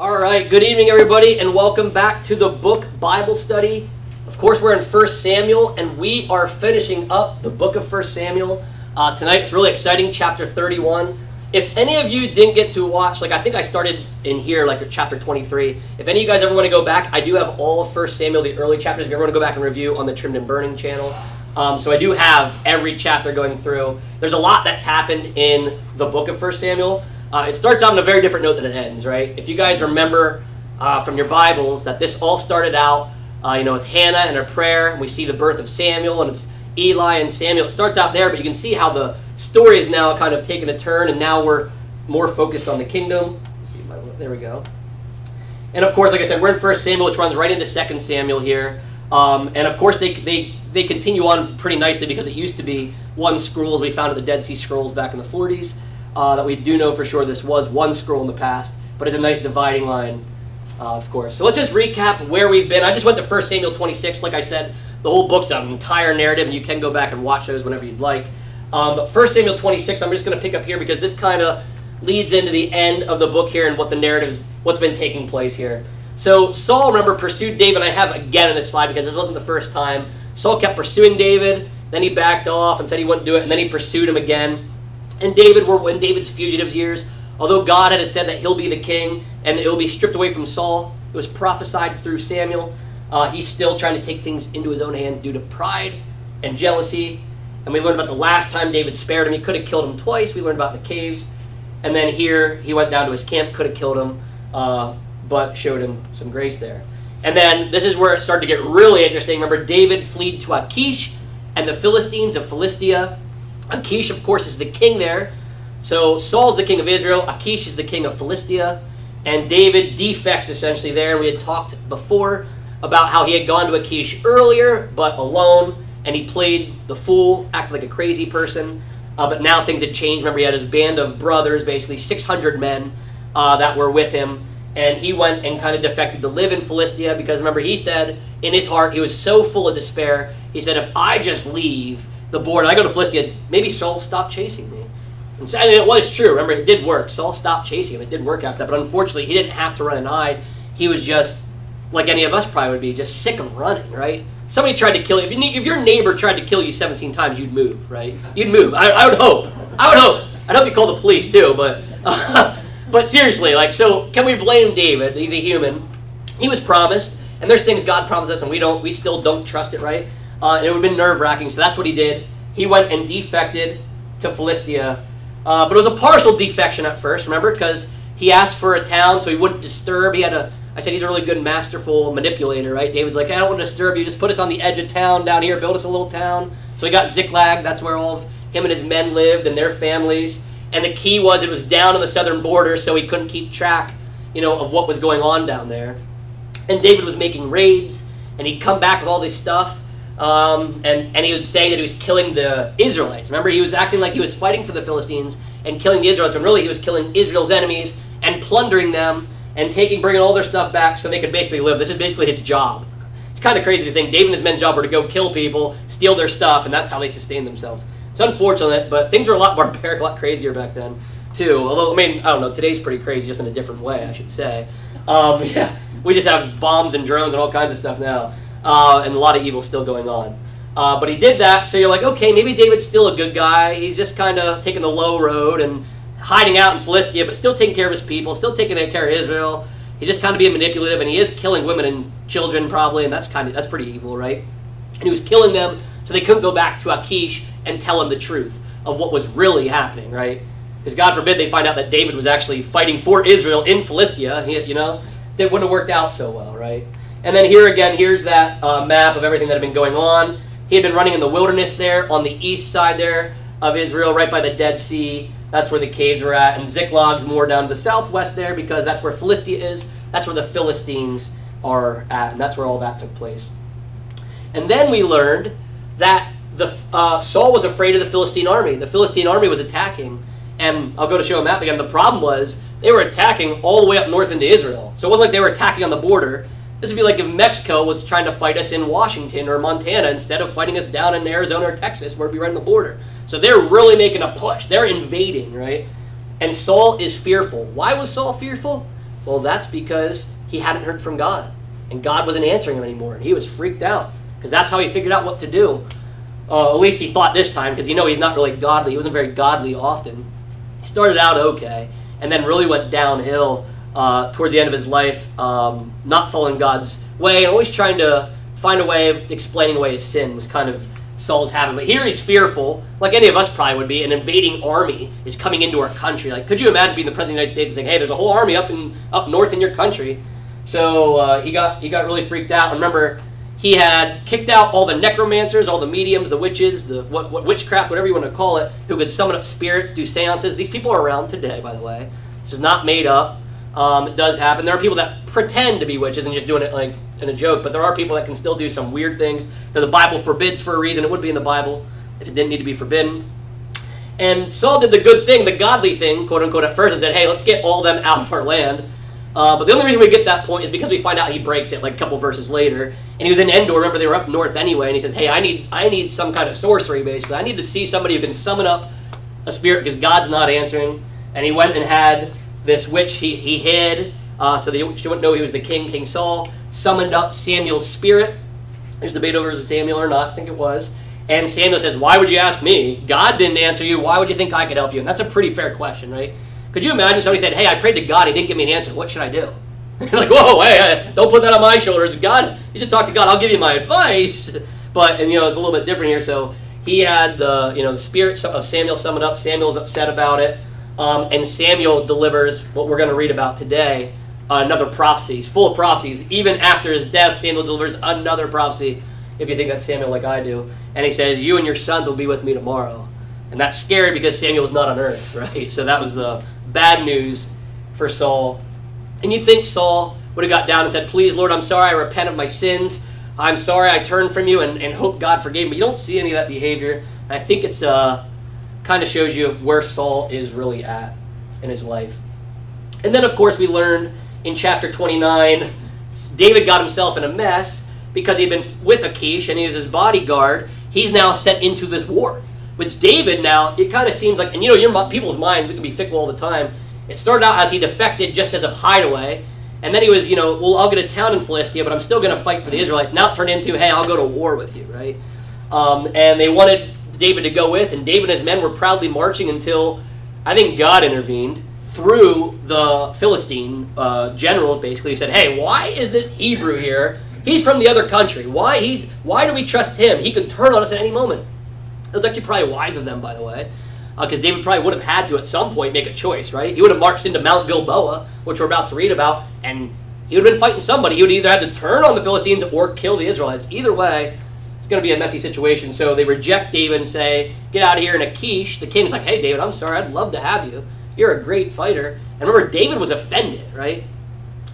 All right, good evening, everybody, and welcome back to the book Bible study. Of course, we're in 1 Samuel, and we are finishing up the book of 1 Samuel. Tonight, it's really exciting, chapter 31. If any of you didn't get to watch, I think I started in here, at chapter 23. If any of you guys ever want to go back, I do have all of 1 Samuel, the early chapters, if you ever want to go back and review on the Trimmed and Burning channel. So I do have every chapter going through. There's a lot that's happened in the book of 1 Samuel. It starts out on a very different note than it ends, right? If you guys remember from your Bibles that this all started out, with Hannah and her prayer, and we see the birth of Samuel, and it's Eli and Samuel. It starts out there, but you can see how the story is now kind of taken a turn, and now we're more focused on the kingdom. There we go. And of course, like I said, we're in 1 Samuel, which runs right into 2 Samuel here. And of course, they continue on pretty nicely because it used to be one scroll, as we found at the Dead Sea Scrolls back in the 40s. That we do know for sure this was one scroll in the past, but it's a nice dividing line, of course. So let's just recap where we've been. I just went to 1 Samuel 26. Like I said, the whole book's an entire narrative, and you can go back and watch those whenever you'd like. But 1 Samuel 26, I'm just going to pick up here because this kind of leads into the end of the book here and what the narrative's, what's been taking place here. So Saul, remember, pursued David. I have again in this slide because this wasn't the first time. Saul kept pursuing David, then he backed off and said he wouldn't do it, and then he pursued him again. And David were in David's fugitive years. Although God had said that he'll be the king and it will be stripped away from Saul, it was prophesied through Samuel. He's still trying to take things into his own hands due to pride and jealousy. And we learned about the last time David spared him. He could have killed him twice. We learned about the caves. And then here, he went down to his camp, could have killed him, but showed him some grace there. And then this is where it started to get really interesting. Remember, David fled to Achish and the Philistines of Philistia. Achish, of course, is the king there. So Saul's the king of Israel. Achish is the king of Philistia. And David defects essentially there. And we had talked before about how he had gone to Achish earlier, but alone. And he played the fool, acted like a crazy person. But now things had changed. Remember, he had his band of brothers, basically 600 men that were with him. And he went and kind of defected to live in Philistia because, remember, he said in his heart, he was so full of despair. He said, if I just leave the border, I go to Philistia, maybe Saul stopped chasing me. And it was true. Remember, it did work. Saul stopped chasing him. It did work after that. But unfortunately, he didn't have to run and hide. He was just, like any of us probably would be, just sick of running, right? Somebody tried to kill you. If your neighbor tried to kill you 17 times, you'd move, right? You'd move. I would hope. I'd hope you call the police too, but but seriously, so can we blame David? He's a human. He was promised, and there's things God promised us, and we still don't trust it, right? And it would have been nerve-wracking, so that's what he did. He went and defected to Philistia. But it was a partial defection at first, remember? Because he asked for a town so he wouldn't disturb. I said he's a really good, masterful manipulator, right? David's like, I don't want to disturb you. Just put us on the edge of town down here. Build us a little town. So he got Ziklag. That's where all of him and his men lived and their families. And the key was it was down on the southern border, so he couldn't keep track, of what was going on down there. And David was making raids, and he'd come back with all this stuff. And he would say that he was killing the Israelites. Remember, he was acting like he was fighting for the Philistines and killing the Israelites, when really he was killing Israel's enemies and plundering them and bringing all their stuff back so they could basically live. This is basically his job. It's kind of crazy to think David and his men's job were to go kill people, steal their stuff, and that's how they sustained themselves. It's unfortunate, but things were a lot barbaric, a lot crazier back then, too. Although, I don't know, today's pretty crazy, just in a different way, I should say. We just have bombs and drones and all kinds of stuff now. And a lot of evil still going on. But he did that, so you're like, okay, maybe David's still a good guy. He's just kind of taking the low road and hiding out in Philistia, but still taking care of his people, still taking care of Israel. He's just kind of being manipulative, and he is killing women and children probably, and that's pretty evil, right? And he was killing them so they couldn't go back to Achish and tell him the truth of what was really happening, right? Because God forbid they find out that David was actually fighting for Israel in Philistia, That wouldn't have worked out so well, right? And then here's that map of everything that had been going on. He had been running in the wilderness there on the east side there of Israel, right by the Dead Sea. That's where the caves were at. And Ziklag's more down to the southwest there because that's where Philistia is. That's where the Philistines are at, and that's where all that took place. And then we learned that Saul was afraid of the Philistine army. The Philistine army was attacking. And I'll go to show a map again. The problem was they were attacking all the way up north into Israel. So it wasn't like they were attacking on the border. This would be like if Mexico was trying to fight us in Washington or Montana instead of fighting us down in Arizona or Texas where we'd be right on the border. So they're really making a push. They're invading, right? And Saul is fearful. Why was Saul fearful? Well, that's because he hadn't heard from God, and God wasn't answering him anymore, and he was freaked out because that's how he figured out what to do. At least he thought this time, because he's not really godly. He wasn't very godly often. He started out okay, and then really went downhill towards the end of his life, not following God's way, and always trying to find a way of explaining away his sin was kind of Saul's habit. But here he's fearful, like any of us probably would be. An invading army is coming into our country. Like, could you imagine being the president of the United States and saying, hey, there's a whole army up north in your country? So he got really freaked out. And remember, he had kicked out all the necromancers, all the mediums, the witches, the what witchcraft, whatever you want to call it, who could summon up spirits, do seances. These people are around today, by the way. This is not made up. It does happen. There are people that pretend to be witches and just doing it like in a joke, but there are people that can still do some weird things that the Bible forbids for a reason. It would be in the Bible if it didn't need to be forbidden. And Saul did the good thing, the godly thing, quote unquote, at first, and said, hey, let's get all them out of our land. But the only reason we get that point is because we find out he breaks it like a couple verses later. And he was in Endor. Remember, they were up north anyway. And he says, hey, I need some kind of sorcery, basically. I need to see somebody who can summon up a spirit because God's not answering. And he went and had this witch he hid so that she wouldn't know he was the king, King Saul. Summoned up Samuel's spirit. There's debate over if it was Samuel or not. I think it was. And Samuel says, why would you ask me? God didn't answer you. Why would you think I could help you? And that's a pretty fair question, right? Could you imagine somebody said, hey, I prayed to God. He didn't give me an answer. What should I do? You're like, whoa, hey, don't put that on my shoulders. God, you should talk to God. I'll give you my advice. But, it's a little bit different here. So he had the spirit of Samuel summoned up. Samuel's upset about it. And Samuel delivers what we're going to read about today, another prophecy. He's full of prophecies. Even after his death, Samuel delivers another prophecy, if you think that's Samuel like I do. And he says, you and your sons will be with me tomorrow. And that's scary because Samuel was not on earth, right? So that was the bad news for Saul. And you'd think Saul would have got down and said, please, Lord, I'm sorry, I repent of my sins. I'm sorry I turned from you and hope God forgave me. But you don't see any of that behavior. And I think it's kind of shows you where Saul is really at in his life. And then, of course, we learned in chapter 29, David got himself in a mess because he'd been with Achish and he was his bodyguard. He's now sent into this war. With David now, it kind of seems like, and your people's mind, we can be fickle all the time. It started out as he defected just as a hideaway. And then he was, well, I'll get a town in Philistia, but I'm still going to fight for the Israelites. Now it turned into, hey, I'll go to war with you, right? And they wanted David to go with, and David and his men were proudly marching until, I think God intervened through the Philistine generals, basically. He said, hey, why is this Hebrew here? He's from the other country. Why do we trust him? He could turn on us at any moment. It was actually probably wise of them, by the way, because David probably would have had to at some point make a choice, right? He would have marched into Mount Gilboa, which we're about to read about, and he would have been fighting somebody. He would either have to turn on the Philistines or kill the Israelites. Either way, it's going to be a messy situation. So they reject David and say, get out of here. And Achish, the king's like, hey, David, I'm sorry. I'd love to have you. You're a great fighter. And remember, David was offended, right?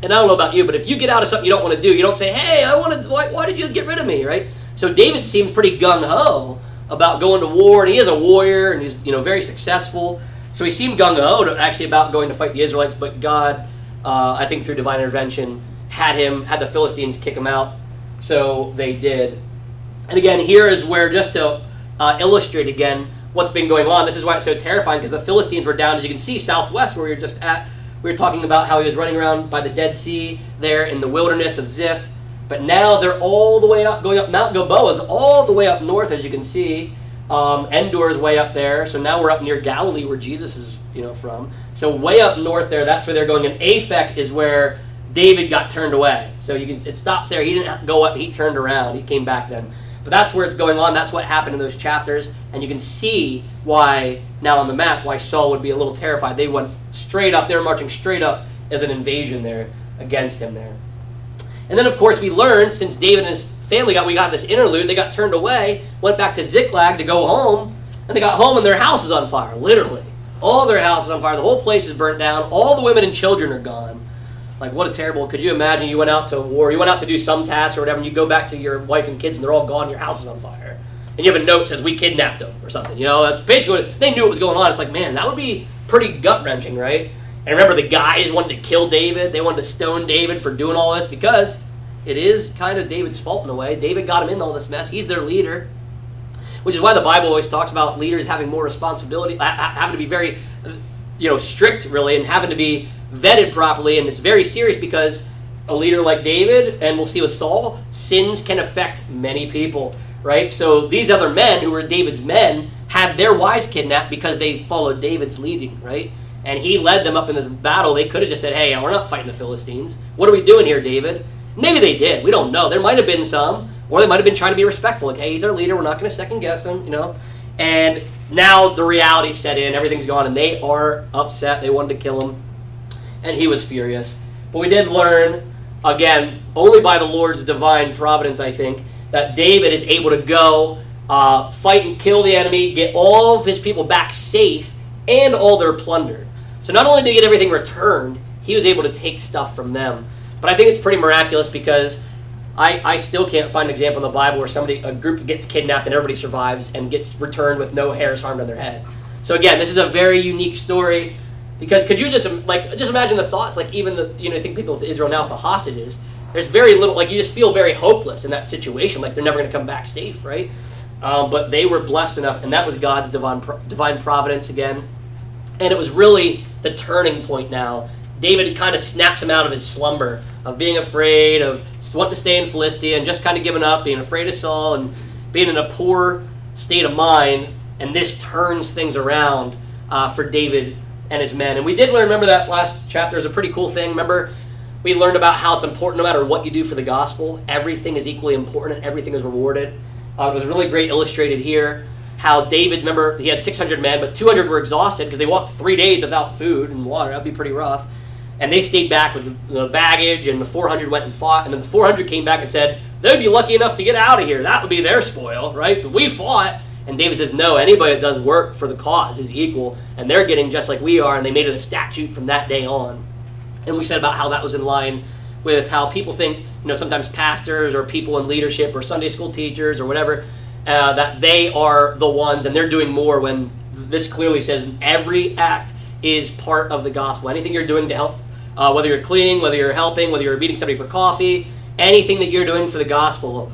And I don't know about you, but if you get out of something you don't want to do, you don't say, hey, why did you get rid of me, right? So David seems pretty gung-ho about going to war, and he is a warrior, and he's very successful. So he seemed gung-ho actually about going to fight the Israelites, but God, I think through divine intervention, had the Philistines kick him out. So they did. And again, here is where, just to illustrate again what's been going on, this is why it's so terrifying, because the Philistines were down, as you can see, southwest, where we were just at. We were talking about how he was running around by the Dead Sea there in the wilderness of Ziph. But now they're all the way up, going up Mount Gilboa's all the way up north, as you can see. Endor is way up there. So now we're up near Galilee, where Jesus is from. So way up north there, that's where they're going. And Aphek is where David got turned away. So it stops there. He didn't go up. He turned around. He came back then. But that's where it's going on. That's what happened in those chapters. And you can see why, now on the map, why Saul would be a little terrified. They went straight up. They were marching straight up as an invasion there against him there. And then, of course, we learned, since David and his family we got this interlude, they got turned away, went back to Ziklag to go home, and they got home and their house is on fire, literally. All their house is on fire. The whole place is burnt down. All the women and children are gone. Like, what a terrible, could you imagine you went out to war, you went out to do some task or whatever, and you go back to your wife and kids and they're all gone, your house is on fire. And you have a note that says, we kidnapped them, or something. That's basically what, they knew what was going on. It's like, man, that would be pretty gut-wrenching, right? And remember, the guys wanted to kill David. They wanted to stone David for doing all this because it is kind of David's fault in a way. David got him in all this mess. He's their leader, which is why the Bible always talks about leaders having more responsibility, having to be very strict really and having to be vetted properly, and it's very serious because a leader like David, and we'll see with Saul, sins can affect many people, right? So these other men who were David's men had their wives kidnapped because they followed David's leading, right? And he led them up in this battle. They could have just said, hey, we're not fighting the Philistines. What are we doing here, David? Maybe they did. We don't know. There might have been some, or they might have been trying to be respectful. Like, hey, he's our leader. We're not going to second guess him, And now the reality set in. Everything's gone, and they are upset. They wanted to kill him, and he was furious. But we did learn, again, only by the Lord's divine providence, I think, that David is able to go fight and kill the enemy, get all of his people back safe, and all their plunder. So not only did he get everything returned, he was able to take stuff from them. But I think it's pretty miraculous because I still can't find an example in the Bible where a group gets kidnapped and everybody survives and gets returned with no hairs harmed on their head. So again, this is a very unique story because could you just imagine the thoughts, like even I think people with Israel now with the hostages, there's very little, like you just feel very hopeless in that situation, like they're never going to come back safe, right? But they were blessed enough, and that was God's divine providence again. And it was really the turning point now. David kind of snaps him out of his slumber of being afraid, of wanting to stay in Philistia, and just kind of giving up, being afraid of Saul, and being in a poor state of mind. And this turns things around for David and his men. And we did learn, remember that last chapter is a pretty cool thing. Remember, we learned about how it's important no matter what you do for the gospel. Everything is equally important and everything is rewarded. It was really great illustrated here. How David, remember, he had 600 men, but 200 were exhausted because they walked 3 days without food and water. That'd be pretty rough. And they stayed back with the baggage, and the 400 went and fought. And then the 400 came back and said, they'd be lucky enough to get out of here. That would be their spoil, right? But we fought. And David says, no, anybody that does work for the cause is equal. And they're getting just like we are, and they made it a statute from that day on. And we said about how that was in line with how people think, sometimes pastors or people in leadership or Sunday school teachers or whatever, that they are the ones and they're doing more, when this clearly says every act is part of the gospel. Anything you're doing to help, whether you're cleaning, whether you're helping, whether you're meeting somebody for coffee, anything that you're doing for the gospel,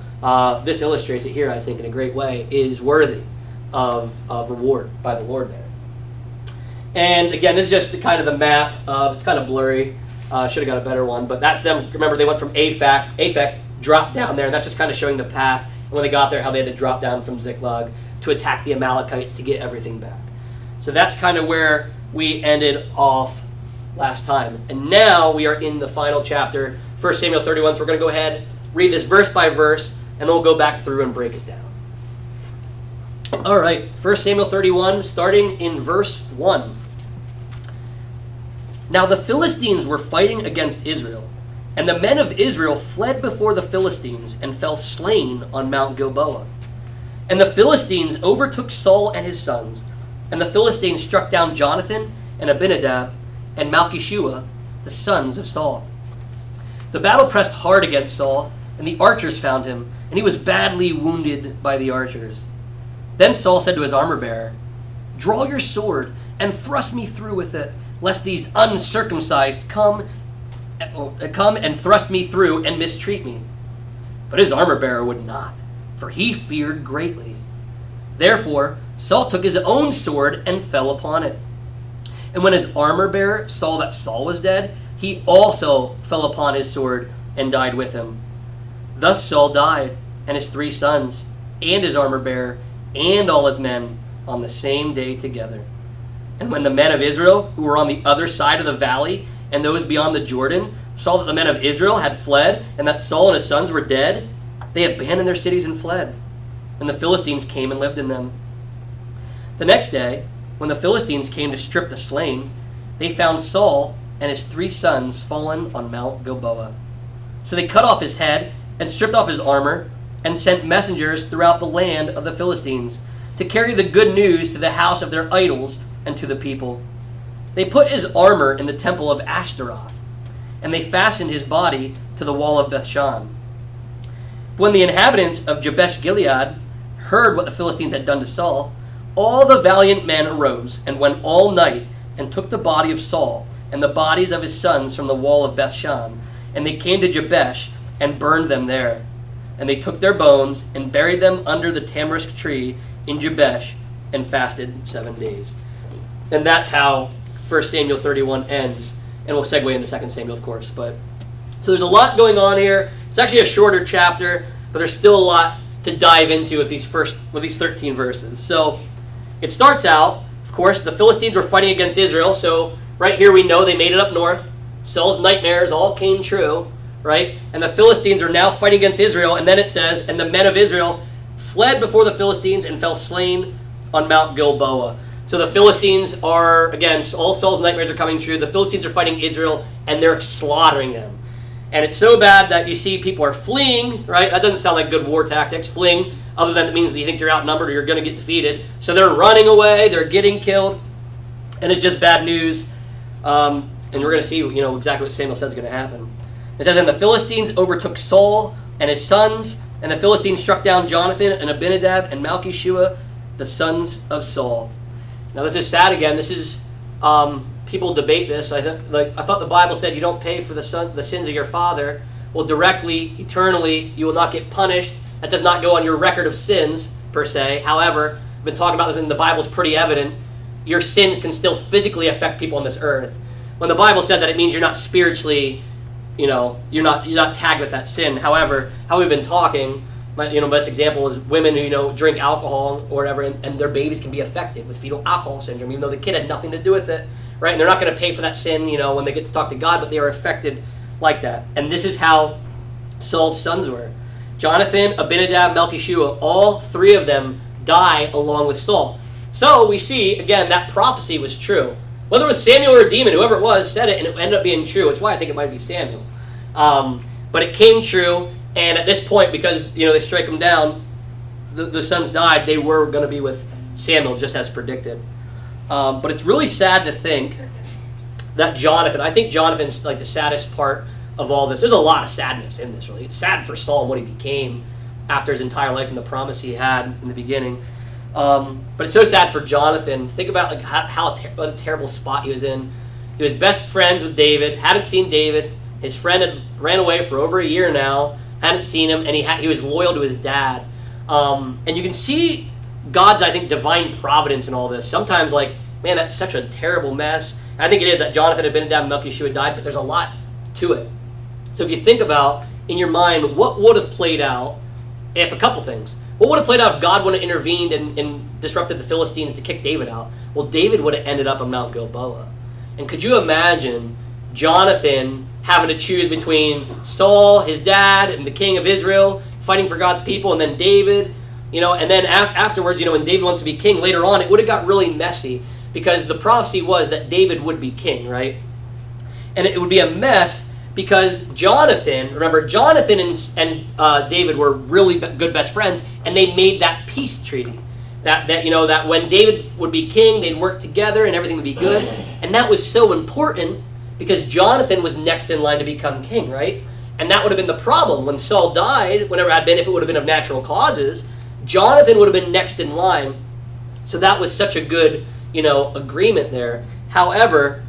this illustrates it here, I think, in a great way, is worthy of reward by the Lord there. And again, this is just kind of the map. It's kind of blurry. Should have got a better one, but that's them. Remember, they went from Aphek, dropped down there, and that's just kind of showing the path. And when they got there, how they had to drop down from Ziklag to attack the Amalekites to get everything back. So that's kind of where we ended off last time. And now we are in the final chapter, 1 Samuel 31. So we're going to go ahead, read this verse by verse, and then we'll go back through and break it down. All right, 1 Samuel 31, starting in verse 1. Now the Philistines were fighting against Israel, and the men of Israel fled before the Philistines and fell slain on Mount Gilboa. And the Philistines overtook Saul and his sons, and the Philistines struck down Jonathan and Abinadab and Malchishua, the sons of Saul. The battle pressed hard against Saul, and the archers found him, and he was badly wounded by the archers. Then Saul said to his armor-bearer, "Draw your sword and thrust me through with it, lest these uncircumcised come and thrust me through and mistreat me." But his armor-bearer would not, for he feared greatly. Therefore Saul took his own sword and fell upon it. And when his armor-bearer saw that Saul was dead, he also fell upon his sword and died with him. Thus Saul died, and his 3 sons, and his armor-bearer, and all his men, on the same day together. And when the men of Israel, who were on the other side of the valley, and those beyond the Jordan, saw that the men of Israel had fled, and that Saul and his sons were dead, they abandoned their cities and fled. And the Philistines came and lived in them. The next day, when the Philistines came to strip the slain, they found Saul and his 3 sons fallen on Mount Gilboa. So they cut off his head and stripped off his armor, and sent messengers throughout the land of the Philistines to carry the good news to the house of their idols and to the people. They put his armor in the temple of Ashtaroth, and they fastened his body to the wall of Bethshan. When the inhabitants of Jabesh Gilead heard what the Philistines had done to Saul, all the valiant men arose and went all night and took the body of Saul and the bodies of his sons from the wall of Bethshan, and they came to Jabesh and burned them there. And they took their bones and buried them under the tamarisk tree in Jabesh and fasted 7 days. And that's how 1 Samuel 31 ends. And we'll segue into 2 Samuel, of course. But so there's a lot going on here. It's actually a shorter chapter, but there's still a lot to dive into with these 13 verses. So it starts out, of course, the Philistines were fighting against Israel. So right here we know they made it up north. Saul's nightmares all came true, right? And the Philistines are now fighting against Israel. And then it says, and the men of Israel fled before the Philistines and fell slain on Mount Gilboa. So the Philistines are, again, all Saul's nightmares are coming true. The Philistines are fighting Israel, and they're slaughtering them. And it's so bad that you see people are fleeing, right? That doesn't sound like good war tactics, fleeing, other than it means that you think you're outnumbered or you're going to get defeated. So they're running away, they're getting killed, and it's just bad news. And we're going to see, exactly what Samuel says is going to happen. It says, and the Philistines overtook Saul and his sons, and the Philistines struck down Jonathan and Abinadab and Malchishua, the sons of Saul. Now this is sad again. This is people debate this. I thought the Bible said you don't pay for the sins of your father. Well, directly, eternally, you will not get punished. That does not go on your record of sins per se. However, I've been talking about this, and the Bible's pretty evident. Your sins can still physically affect people on this earth. When the Bible says that, it means you're not spiritually, you're not tagged with that sin. However, how we've been talking. Best example is women who, drink alcohol or whatever, and their babies can be affected with fetal alcohol syndrome, even though the kid had nothing to do with it, right? And they're not going to pay for that sin, when they get to talk to God, but they are affected like that. And this is how Saul's sons were. Jonathan, Abinadab, Malchishua, all three of them die along with Saul. So we see, again, that prophecy was true. Whether it was Samuel or a demon, whoever it was said it, and it ended up being true. It's why I think it might be Samuel. But it came true. And at this point, because they strike him down, the sons died, they were going to be with Samuel, just as predicted. But it's really sad to think that Jonathan, I think Jonathan's like the saddest part of all this. There's a lot of sadness in this, really. It's sad for Saul and what he became after his entire life and the promise he had in the beginning. But it's so sad for Jonathan. Think about what a terrible spot he was in. He was best friends with David, hadn't seen David. His friend had ran away for over a year now. Hadn't seen him, and he was loyal to his dad. And you can see God's, I think, divine providence in all this. Sometimes, man, that's such a terrible mess. And I think it is that Jonathan, Abinadab, and Malchishua died, but there's a lot to it. So if you think about, in your mind, what would have played out if a couple things. What would have played out if God wouldn't have intervened and disrupted the Philistines to kick David out? Well, David would have ended up on Mount Gilboa. And could you imagine Jonathan having to choose between Saul, his dad, and the king of Israel, fighting for God's people, and then David, and then afterwards, when David wants to be king later on, it would have got really messy because the prophecy was that David would be king, right? And it would be a mess because Jonathan and David were really good best friends, and they made that peace treaty. That when David would be king, they'd work together and everything would be good. And that was so important because Jonathan was next in line to become king, right? And that would have been the problem. When Saul died, whenever it had been, if it would have been of natural causes, Jonathan would have been next in line. So that was such a good, agreement there. However,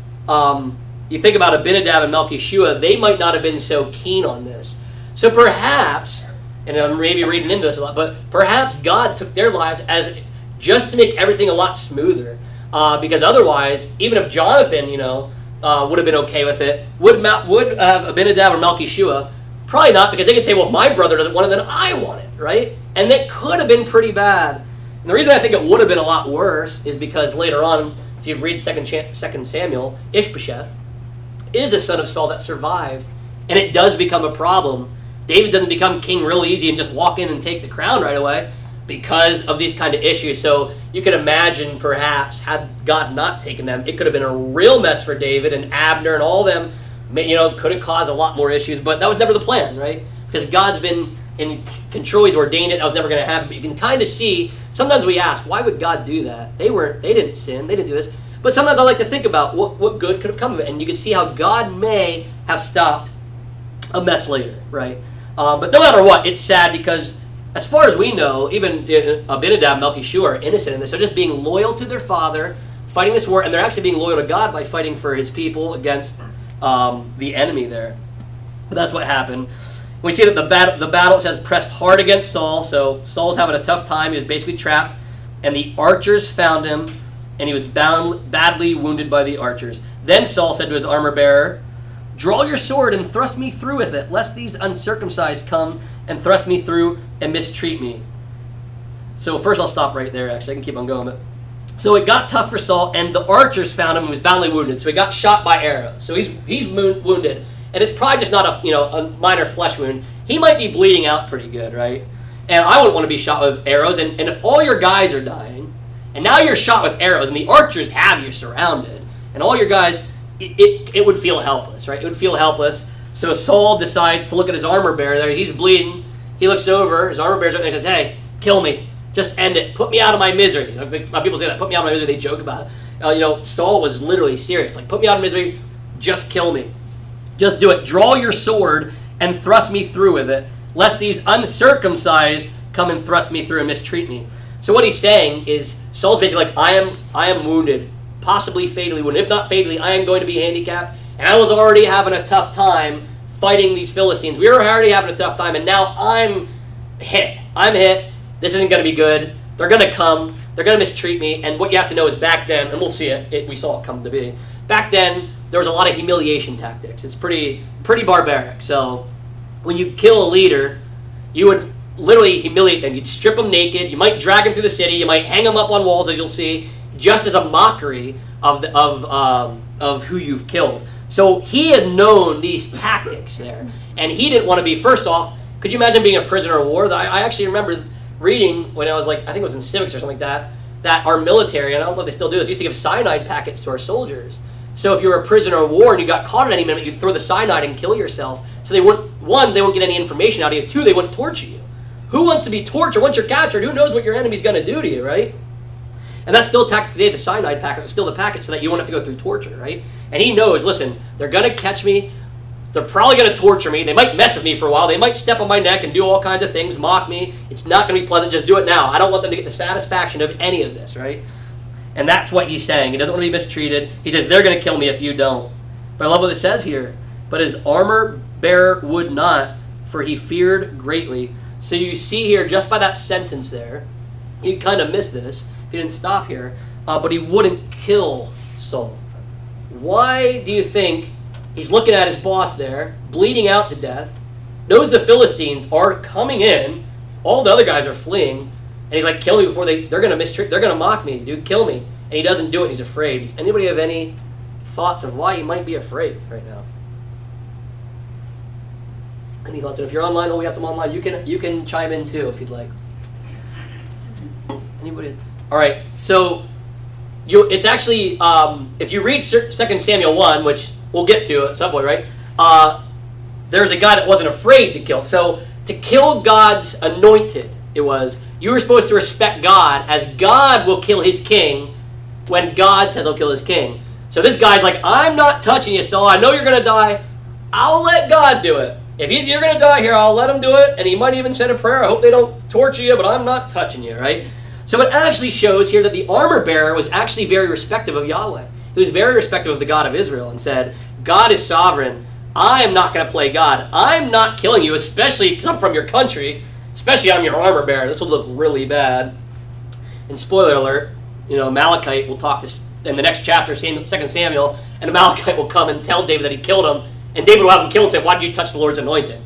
you think about Abinadab and Malchishua, they might not have been so keen on this. So perhaps, and I'm maybe reading into this a lot, but perhaps God took their lives as just to make everything a lot smoother. Because otherwise, even if Jonathan, would have been okay with it, would have Abinadab or Malchishua? Probably not, because they could say, well, if my brother doesn't want it, then I want it, right? And that could have been pretty bad. And the reason I think it would have been a lot worse is because later on, if you read 2 Samuel, Ishbosheth is a son of Saul that survived, and it does become a problem. David doesn't become king real easy and just walk in and take the crown right away because of these kind of issues. So you could imagine perhaps had God not taken them, it could have been a real mess for David and Abner and all them. Could have caused a lot more issues, but that was never the plan, right? Because God's been in control, he's ordained it, that was never going to happen. But you can kind of see, sometimes we ask, why would God do that? They didn't sin, they didn't do this. But sometimes I like to think about what good could have come of it, and you can see how God may have stopped a mess later, right? But no matter what, it's sad because as far as we know, even Abinadab and Malchishua are innocent in this. They're just being loyal to their father, fighting this war, and they're actually being loyal to God by fighting for his people against the enemy there. But that's what happened. We see that the battle, it says, pressed hard against Saul. So Saul's having a tough time. He was basically trapped. And the archers found him and he was badly wounded by the archers. Then Saul said to his armor-bearer, "Draw your sword and thrust me through with it, lest these uncircumcised come and thrust me through and mistreat me." So first I'll stop right there, actually. I can keep on going. But so it got tough for Saul, and the archers found him. He was badly wounded, so he got shot by arrows. So he's wounded, and it's probably just not a minor flesh wound. He might be bleeding out pretty good, right? And I wouldn't want to be shot with arrows. And if all your guys are dying, and now you're shot with arrows, and the archers have you surrounded, and all your guys, it would feel helpless, right? It would feel helpless. So Saul decides to look at his armor bearer there. He's bleeding. He looks over. His armor bearer's right there and says, "Hey, kill me. Just end it. Put me out of my misery." People say that. Put me out of my misery. They joke about it. Saul was literally serious. Like, put me out of misery. Just kill me. Just do it. Draw your sword and thrust me through with it, lest these uncircumcised come and thrust me through and mistreat me. So what he's saying is, Saul's basically like, I am wounded, possibly fatally wounded. If not fatally, I am going to be handicapped. And I was already having a tough time fighting these Philistines. We were already having a tough time, and now I'm hit. I'm hit. This isn't going to be good. They're going to come. They're going to mistreat me. And what you have to know is back then, and we'll see it, we saw it come to be. Back then, there was a lot of humiliation tactics. It's pretty barbaric. So when you kill a leader, you would literally humiliate them. You'd strip them naked. You might drag them through the city. You might hang them up on walls, as you'll see, just as a mockery of who you've killed. So he had known these tactics there, and he didn't want to be. First off, could you imagine being a prisoner of war? I actually remember reading when I was I think it was in civics or something like that our military, and I don't know if they still do this, used to give cyanide packets to our soldiers. So if you were a prisoner of war and you got caught at any minute, you'd throw the cyanide and kill yourself. So they wouldn't get any information out of you. Two, they wouldn't torture you. Who wants to be tortured? Once you're captured, who knows what your enemy's going to do to you, right? And that's still tactic today. The cyanide packet is still the packet so that you don't have to go through torture, right? And he knows, listen, they're going to catch me. They're probably going to torture me. They might mess with me for a while. They might step on my neck and do all kinds of things, mock me. It's not going to be pleasant. Just do it now. I don't want them to get the satisfaction of any of this, right? And that's what he's saying. He doesn't want to be mistreated. He says, they're going to kill me if you don't. But I love what it says here. But his armor bearer would not, for he feared greatly. So you see here, just by that sentence there, you kind of miss this. He didn't stop here. But he wouldn't kill Saul. Why do you think he's looking at his boss there, bleeding out to death, knows the Philistines are coming in, all the other guys are fleeing, and he's like, kill me before they're going to mistreat, they're going to mock me, dude, kill me. And he doesn't do it, he's afraid. Does anybody have any thoughts of why he might be afraid right now? Any thoughts? And if you're online, we have some online, you can chime in too if you'd like. Anybody? All right, so it's actually, if you read 2 Samuel 1, which we'll get to at some point, right? There's a guy that wasn't afraid to kill. So to kill God's anointed, you were supposed to respect God as God will kill his king when God says he'll kill his king. So this guy's like, I'm not touching you, Saul. I know you're going to die. I'll let God do it. If you're going to die here, I'll let him do it. And he might even send a prayer. I hope they don't torture you, but I'm not touching you, right? So it actually shows here that the armor bearer was actually very respectful of Yahweh. He was very respectful of the God of Israel and said, God is sovereign. I am not going to play God. I'm not killing you, especially because I'm from your country, especially I'm your armor bearer. This will look really bad. And spoiler alert, Amalekite will talk to, in the next chapter, 2 Samuel, and Amalekite will come and tell David that he killed him, and David will have him killed and say, why did you touch the Lord's anointed?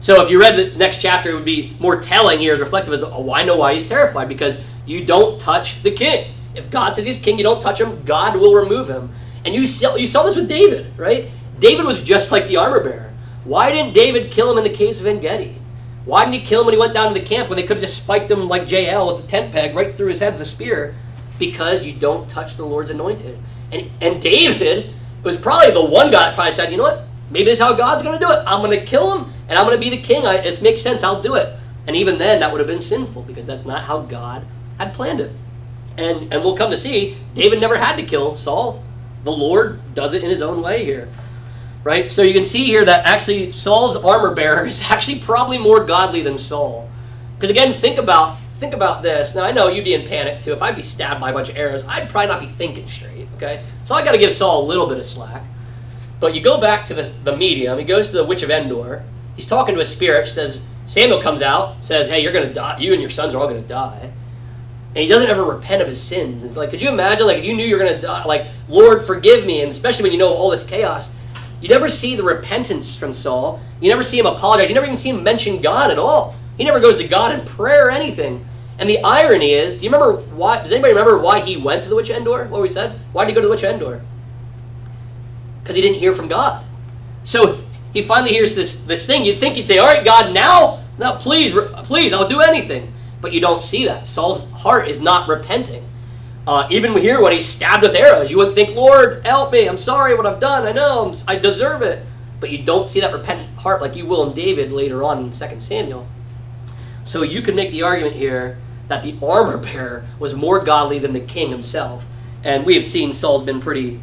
So if you read the next chapter, it would be more telling here, as reflective as, I know why he's terrified, because you don't touch the king. If God says he's king, you don't touch him, God will remove him. And you saw this with David, right? David was just like the armor bearer. Why didn't David kill him in the case of En-Gedi? Why didn't he kill him when he went down to the camp when they could have just spiked him like JL with a tent peg right through his head with a spear? Because you don't touch the Lord's anointed. And David was probably the one guy that probably said, you know what? Maybe this is how God's going to do it. I'm going to kill him, and I'm going to be the king. It makes sense. I'll do it. And even then, that would have been sinful because that's not how God had planned it. And we'll come to see, David never had to kill Saul. The Lord does it in his own way here. Right? So you can see here that actually Saul's armor bearer is actually probably more godly than Saul. Because again, think about this. Now I know you'd be in panic too. If I'd be stabbed by a bunch of arrows, I'd probably not be thinking straight. Okay? So I got to give Saul a little bit of slack. But you go back to the medium. He goes to the witch of Endor. He's talking to a spirit. Says Samuel comes out. Says, hey, you're going to die. You and your sons are all going to die. and he doesn't ever repent of his sins. It's like, could you imagine, like, if you knew you're going to die, like, Lord, forgive me, and especially when you know all this chaos, you never see the repentance from Saul. You never see him apologize. You never even see him mention God at all. He never goes to God in prayer or anything. And the irony is, does anybody remember why he went to the witch of Endor? What we said? Why did he go to the witch of Endor? Because he didn't hear from God. So he finally hears this thing. You'd think he'd say, all right, God, now please, I'll do anything. But you don't see that. Saul's heart is not repenting. Even here when he's stabbed with arrows, you wouldn't think, Lord, help me. I'm sorry what I've done. I know I deserve it. But you don't see that repentant heart like you will in David later on in 2 Samuel. So you could make the argument here that the armor bearer was more godly than the king himself. And we have seen Saul's been pretty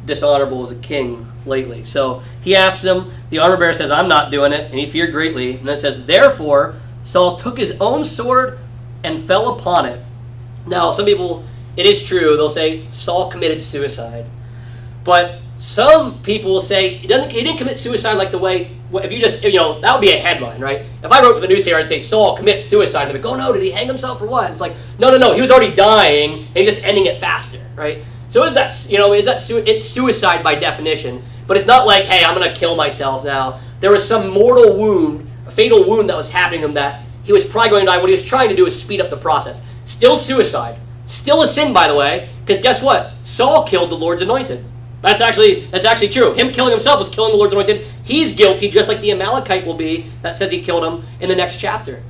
dishonorable as a king lately. So he asks him, the armor bearer says, I'm not doing it, and he feared greatly. And then it says, therefore Saul took his own sword and fell upon it. Now, some people, it is true, they'll say Saul committed suicide. But some people will say he didn't commit suicide like the way, if you just, that would be a headline, right? If I wrote for the newspaper and say Saul commits suicide, they'd be go, no, did he hang himself or what? It's like, no, he was already dying and he's just ending it faster, right? So it's suicide by definition, but it's not like, hey, I'm going to kill myself now. There was some mortal wound, a fatal wound that was happening to him that he was probably going to die. What he was trying to do is speed up the process. Still suicide. Still a sin, by the way, because guess what? Saul killed the Lord's anointed. That's actually true. Him killing himself was killing the Lord's anointed. He's guilty, just like the Amalekite will be that says he killed him in the next chapter.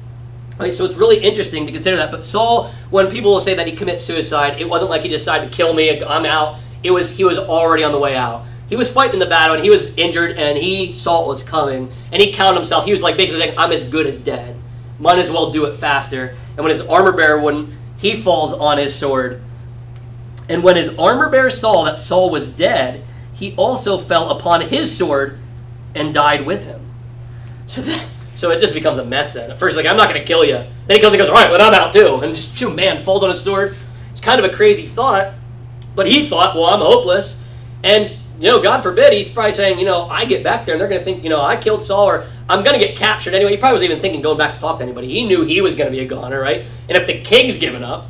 Right, so it's really interesting to consider that. But Saul, when people will say that he commits suicide, it wasn't like he decided to kill me, I'm out. He was already on the way out. He was fighting the battle, and he was injured, and he saw it was coming, and he counted himself. He was like basically saying, I'm as good as dead. Might as well do it faster. And when his armor bearer wouldn't, he falls on his sword. And when his armor bearer saw that Saul was dead, he also fell upon his sword and died with him. So it just becomes a mess then. At first, like, I'm not going to kill you. Then he comes and goes, all right, well, I'm out too. And just, falls on his sword. It's kind of a crazy thought. But he thought, well, I'm hopeless. And, God forbid, he's probably saying, I get back there and they're going to think, I killed Saul or I'm going to get captured anyway. He probably wasn't even thinking going back to talk to anybody. He knew he was going to be a goner, right? And if the king's given up,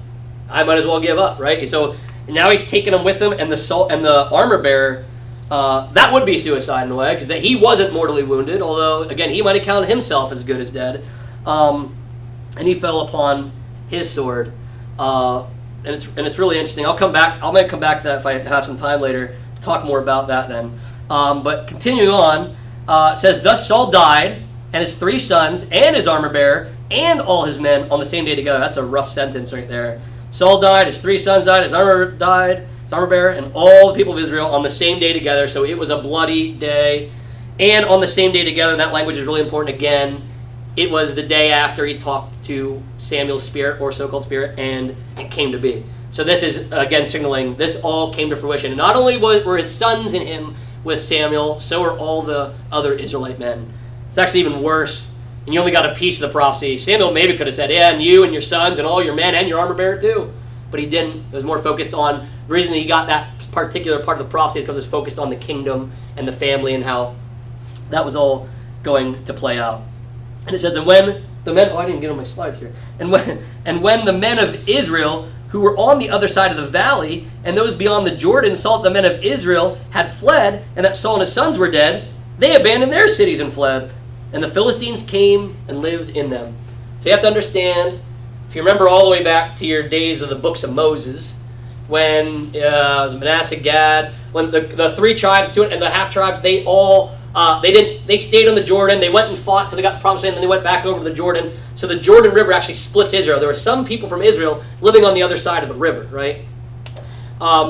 I might as well give up, right? So now he's taking him with him, and the armor bearer, that would be suicide in a way, because he wasn't mortally wounded, although, again, he might have counted himself as good as dead. And he fell upon his sword. And it's really interesting. I might come back to that if I have some time later, talk more about that then. But continuing on, it says, thus Saul died, and his 3 sons, and his armor bearer, and all his men on the same day together. That's a rough sentence right there. Saul died, his 3 sons died, his armor bearer, and all the people of Israel on the same day together. So it was a bloody day. And on the same day together, that language is really important again. It was the day after he talked to Samuel's spirit, or so-called spirit, and it came to be. So this is, again, signaling this all came to fruition. And not only were his sons in him with Samuel, so were all the other Israelite men. It's actually even worse. And you only got a piece of the prophecy. Samuel maybe could have said, yeah, and you and your sons and all your men and your armor bearer too. But he didn't. It was more focused on, the reason that he got that particular part of the prophecy is because it was focused on the kingdom and the family and how that was all going to play out. And it says, and when the men, I didn't get on my slides here. And when the men of Israel who were on the other side of the valley and those beyond the Jordan saw that the men of Israel had fled and that Saul and his sons were dead, they abandoned their cities and fled. And the Philistines came and lived in them. So you have to understand, if you remember all the way back to your days of the books of Moses, when Manasseh, Gad, when the 3 tribes, 2 and the half tribes, they stayed on the Jordan. They went and fought till they got the promised land, and then they went back over the Jordan. So the Jordan River actually splits Israel. There were some people from Israel living on the other side of the river, right?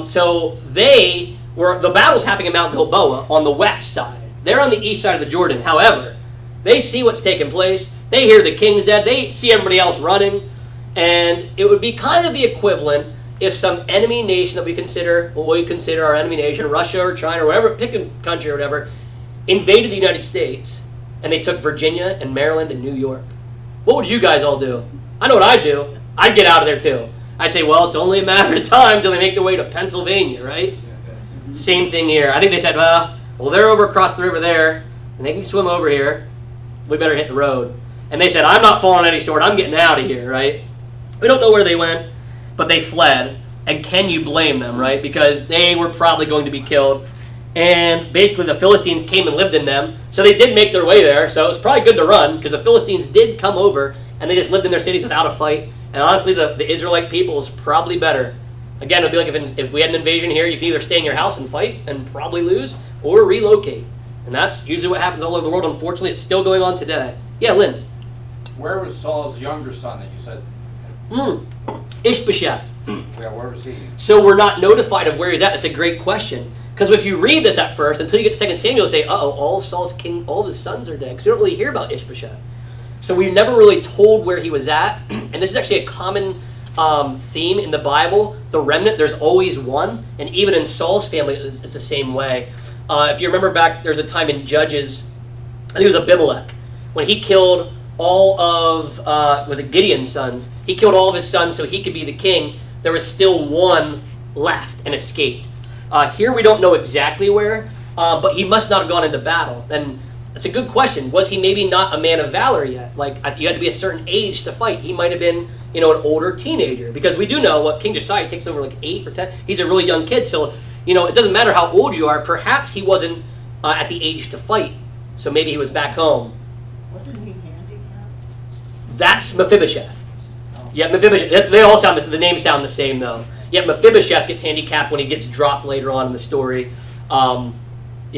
So the battle's happening in Mount Gilboa on the west side. They're on the east side of the Jordan. However, they see what's taking place. They hear the king's dead. They see everybody else running. And it would be kind of the equivalent if some enemy nation that we consider our enemy nation, Russia or China or whatever, pick a country or whatever, invaded the United States and they took Virginia and Maryland and New York. What would you guys all do? I know what I'd do. I'd get out of there too. I'd say, well, it's only a matter of time until they make their way to Pennsylvania, right? Same thing here. I think they said, well, they're over across the river there and they can swim over here. We better hit the road. And they said, I'm not falling on any sword. I'm getting out of here, right? We don't know where they went, but they fled. And can you blame them, right? Because they were probably going to be killed. And basically the Philistines came and lived in them. So they did make their way there. So it was probably good to run because the Philistines did come over and they just lived in their cities without a fight. And honestly, the Israelite people is probably better. Again, it would be like if we had an invasion here, you can either stay in your house and fight and probably lose or relocate. And that's usually what happens all over the world. Unfortunately, it's still going on today. Yeah, Lynn. Where was Saul's younger son that you said? Ishbosheth. Yeah, where was he? So we're not notified of where he's at. That's a great question. Because if you read this at first, until you get to 2 Samuel, you say, uh-oh, all of his sons are dead. Because we don't really hear about Ishbosheth. So we're never really told where he was at. And this is actually a common theme in the Bible. The remnant, there's always one. And even in Saul's family, it's the same way. If you remember back, there's a time in Judges, I think it was Abimelech, when he killed all of, was it Gideon's sons? He killed all of his sons so he could be the king. There was still one left and escaped. Here we don't know exactly where, but he must not have gone into battle. And it's a good question. Was he maybe not a man of valor yet? Like, you had to be a certain age to fight. He might have been, an older teenager. Because we do know what King Josiah takes over like 8 or 10. He's a really young kid. So, it doesn't matter how old you are. Perhaps he wasn't at the age to fight. So maybe he was back home. Wasn't he handicapped? That's Mephibosheth. Yeah, Mephibosheth. They all the names sound the same though. Yeah, Mephibosheth gets handicapped when he gets dropped later on in the story. Yeah,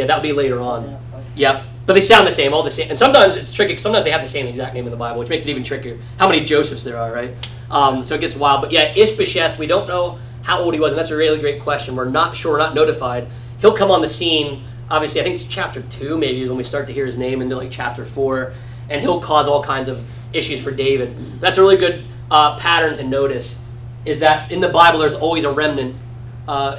that would be later on. Yeah, okay. Yep. But they sound the same, all the same. And sometimes it's tricky. Sometimes they have the same exact name in the Bible, which makes it even trickier. How many Josephs there are, right? So it gets wild. But yeah, Ishbosheth, we don't know how old he was, and that's a really great question. We're not sure. We're not notified. He'll come on the scene, obviously, I think it's chapter 2 maybe, when we start to hear his name into like chapter 4. And he'll cause all kinds of issues for David. That's a really good pattern to notice, is that in the Bible there's always a remnant.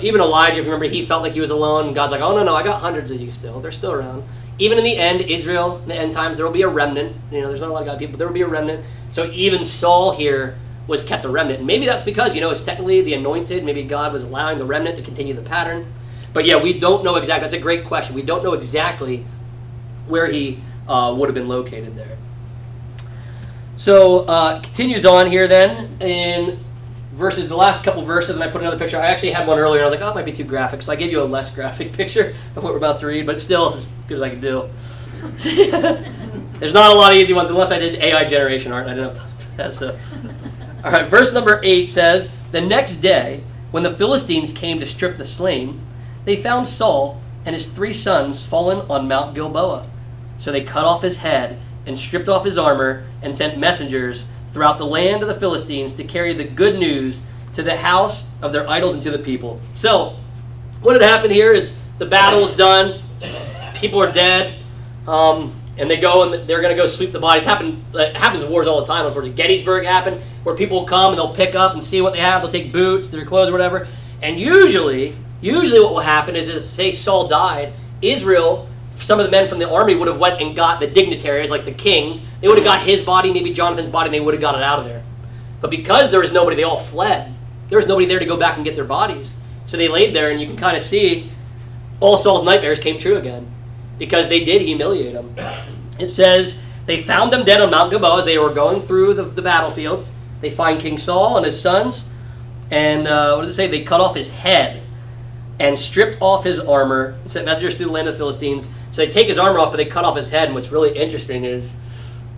Even Elijah, if you remember, he felt like he was alone. And God's like, oh, no, I got hundreds of you still. They're still around. Even in the end, Israel, in the end times, there will be a remnant. There's not a lot of God people, but there will be a remnant. So even Saul here was kept a remnant. And maybe that's because, it's technically the anointed. Maybe God was allowing the remnant to continue the pattern. But yeah, we don't know exactly. That's a great question. We don't know exactly where he would have been located there. So continues on here then in the last couple verses, and I put another picture. I actually had one earlier, and I was like, it might be too graphic, so I gave you a less graphic picture of what we're about to read, but still as good as I can do. There's not a lot of easy ones, unless I did AI generation art, and I didn't have time for that. So, all right, verse number 8 says, the next day, when the Philistines came to strip the slain, they found Saul and his 3 sons fallen on Mount Gilboa. So they cut off his head and stripped off his armor and sent messengers throughout the land of the Philistines to carry the good news to the house of their idols and to the people. So, what had happened here is the battle is done, people are dead, and they go and they're going to go sweep the bodies. It happens in wars all the time. Unfortunately, Gettysburg happened, where people come and they'll pick up and see what they have. They'll take boots, their clothes, or whatever. And usually what will happen is say Saul died, Israel, some of the men from the army would have went and got the dignitaries, like the kings. They would have got his body, maybe Jonathan's body, and they would have got it out of there. But because there was nobody, they all fled. There was nobody there to go back and get their bodies. So they laid there, and you can kind of see all Saul's nightmares came true again, because they did humiliate him. It says, they found them dead on Mount Gilboa as they were going through the battlefields. They find King Saul and his sons, and what does it say? They cut off his head and stripped off his armor and sent messengers through the land of the Philistines. So they take his armor off, but they cut off his head. And what's really interesting is,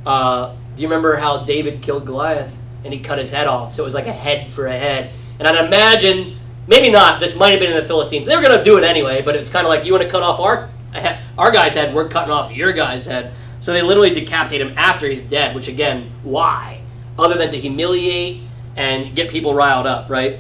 do you remember how David killed Goliath and he cut his head off? So it was like a head for a head. And I'd imagine, maybe not, this might have been in the Philistines. They were going to do it anyway, but it's kind of like, you want to cut off our guy's head, we're cutting off your guy's head. So they literally decapitate him after he's dead, which again, why? Other than to humiliate and get people riled up, right?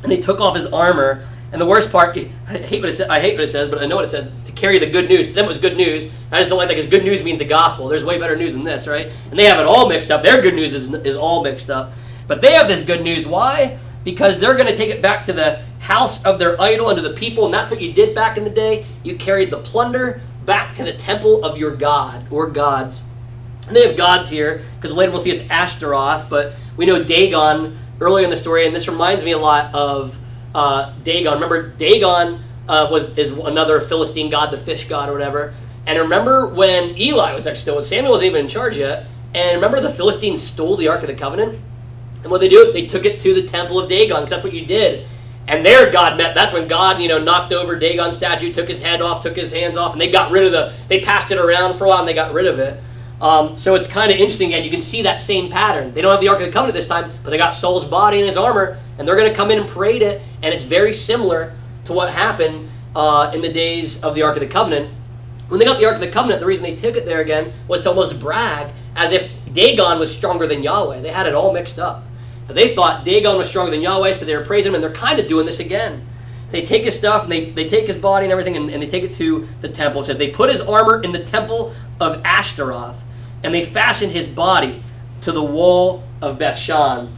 And they took off his armor. And the worst part, I hate what it says, but I know what it says, to carry the good news. To them it was good news. I just don't like that, because good news means the gospel. There's way better news than this, right? And they have it all mixed up. Their good news is all mixed up. But they have this good news. Why? Because they're going to take it back to the house of their idol and to the people. And that's what you did back in the day. You carried the plunder back to the temple of your god or gods. And they have gods here, because later we'll see it's Ashtaroth. But we know Dagon earlier in the story. And this reminds me a lot of Dagon. Remember, Dagon is another Philistine god, the fish god or whatever. And remember when Eli was actually still, Samuel wasn't even in charge yet. And remember the Philistines stole the Ark of the Covenant? And what they do, they took it to the temple of Dagon, because that's what you did. And there God met. That's when God, knocked over Dagon's statue, took his head off, took his hands off, and they got rid of they passed it around for a while, and they got rid of it. So it's kind of interesting, again, you can see that same pattern. They don't have the Ark of the Covenant this time, but they got Saul's body and his armor, and they're going to come in and parade it, and it's very similar to what happened in the days of the Ark of the Covenant. When they got the Ark of the Covenant, the reason they took it there again was to almost brag as if Dagon was stronger than Yahweh. They had it all mixed up. But they thought Dagon was stronger than Yahweh, so they were praising him, and they're kind of doing this again. They take his stuff, and they take his body and everything, and they take it to the temple. It says they put his armor in the temple of Ashtaroth, and they fastened his body to the wall of Bethshan.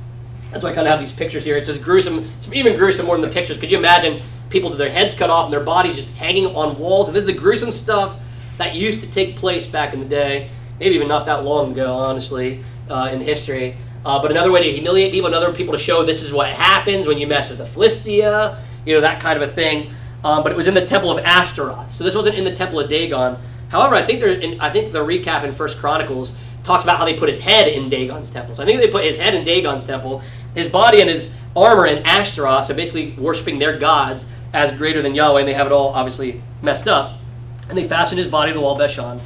That's why I kind of have these pictures here. It's just gruesome. It's even gruesome more than the pictures. Could you imagine people with their heads cut off and their bodies just hanging on walls? And this is the gruesome stuff that used to take place back in the day. Maybe even not that long ago, honestly, in history. But another way to humiliate people, another people to show this is what happens when you mess with the Philistia, that kind of a thing. But it was in the temple of Ashtaroth. So this wasn't in the temple of Dagon. However, I think the recap in 1 Chronicles talks about how they put his head in Dagon's temple. So I think they put his head in Dagon's temple, his body and his armor in Ashtaroth, so basically worshiping their gods as greater than Yahweh, and they have it all obviously messed up. And they fastened his body to the wall of Bethshan.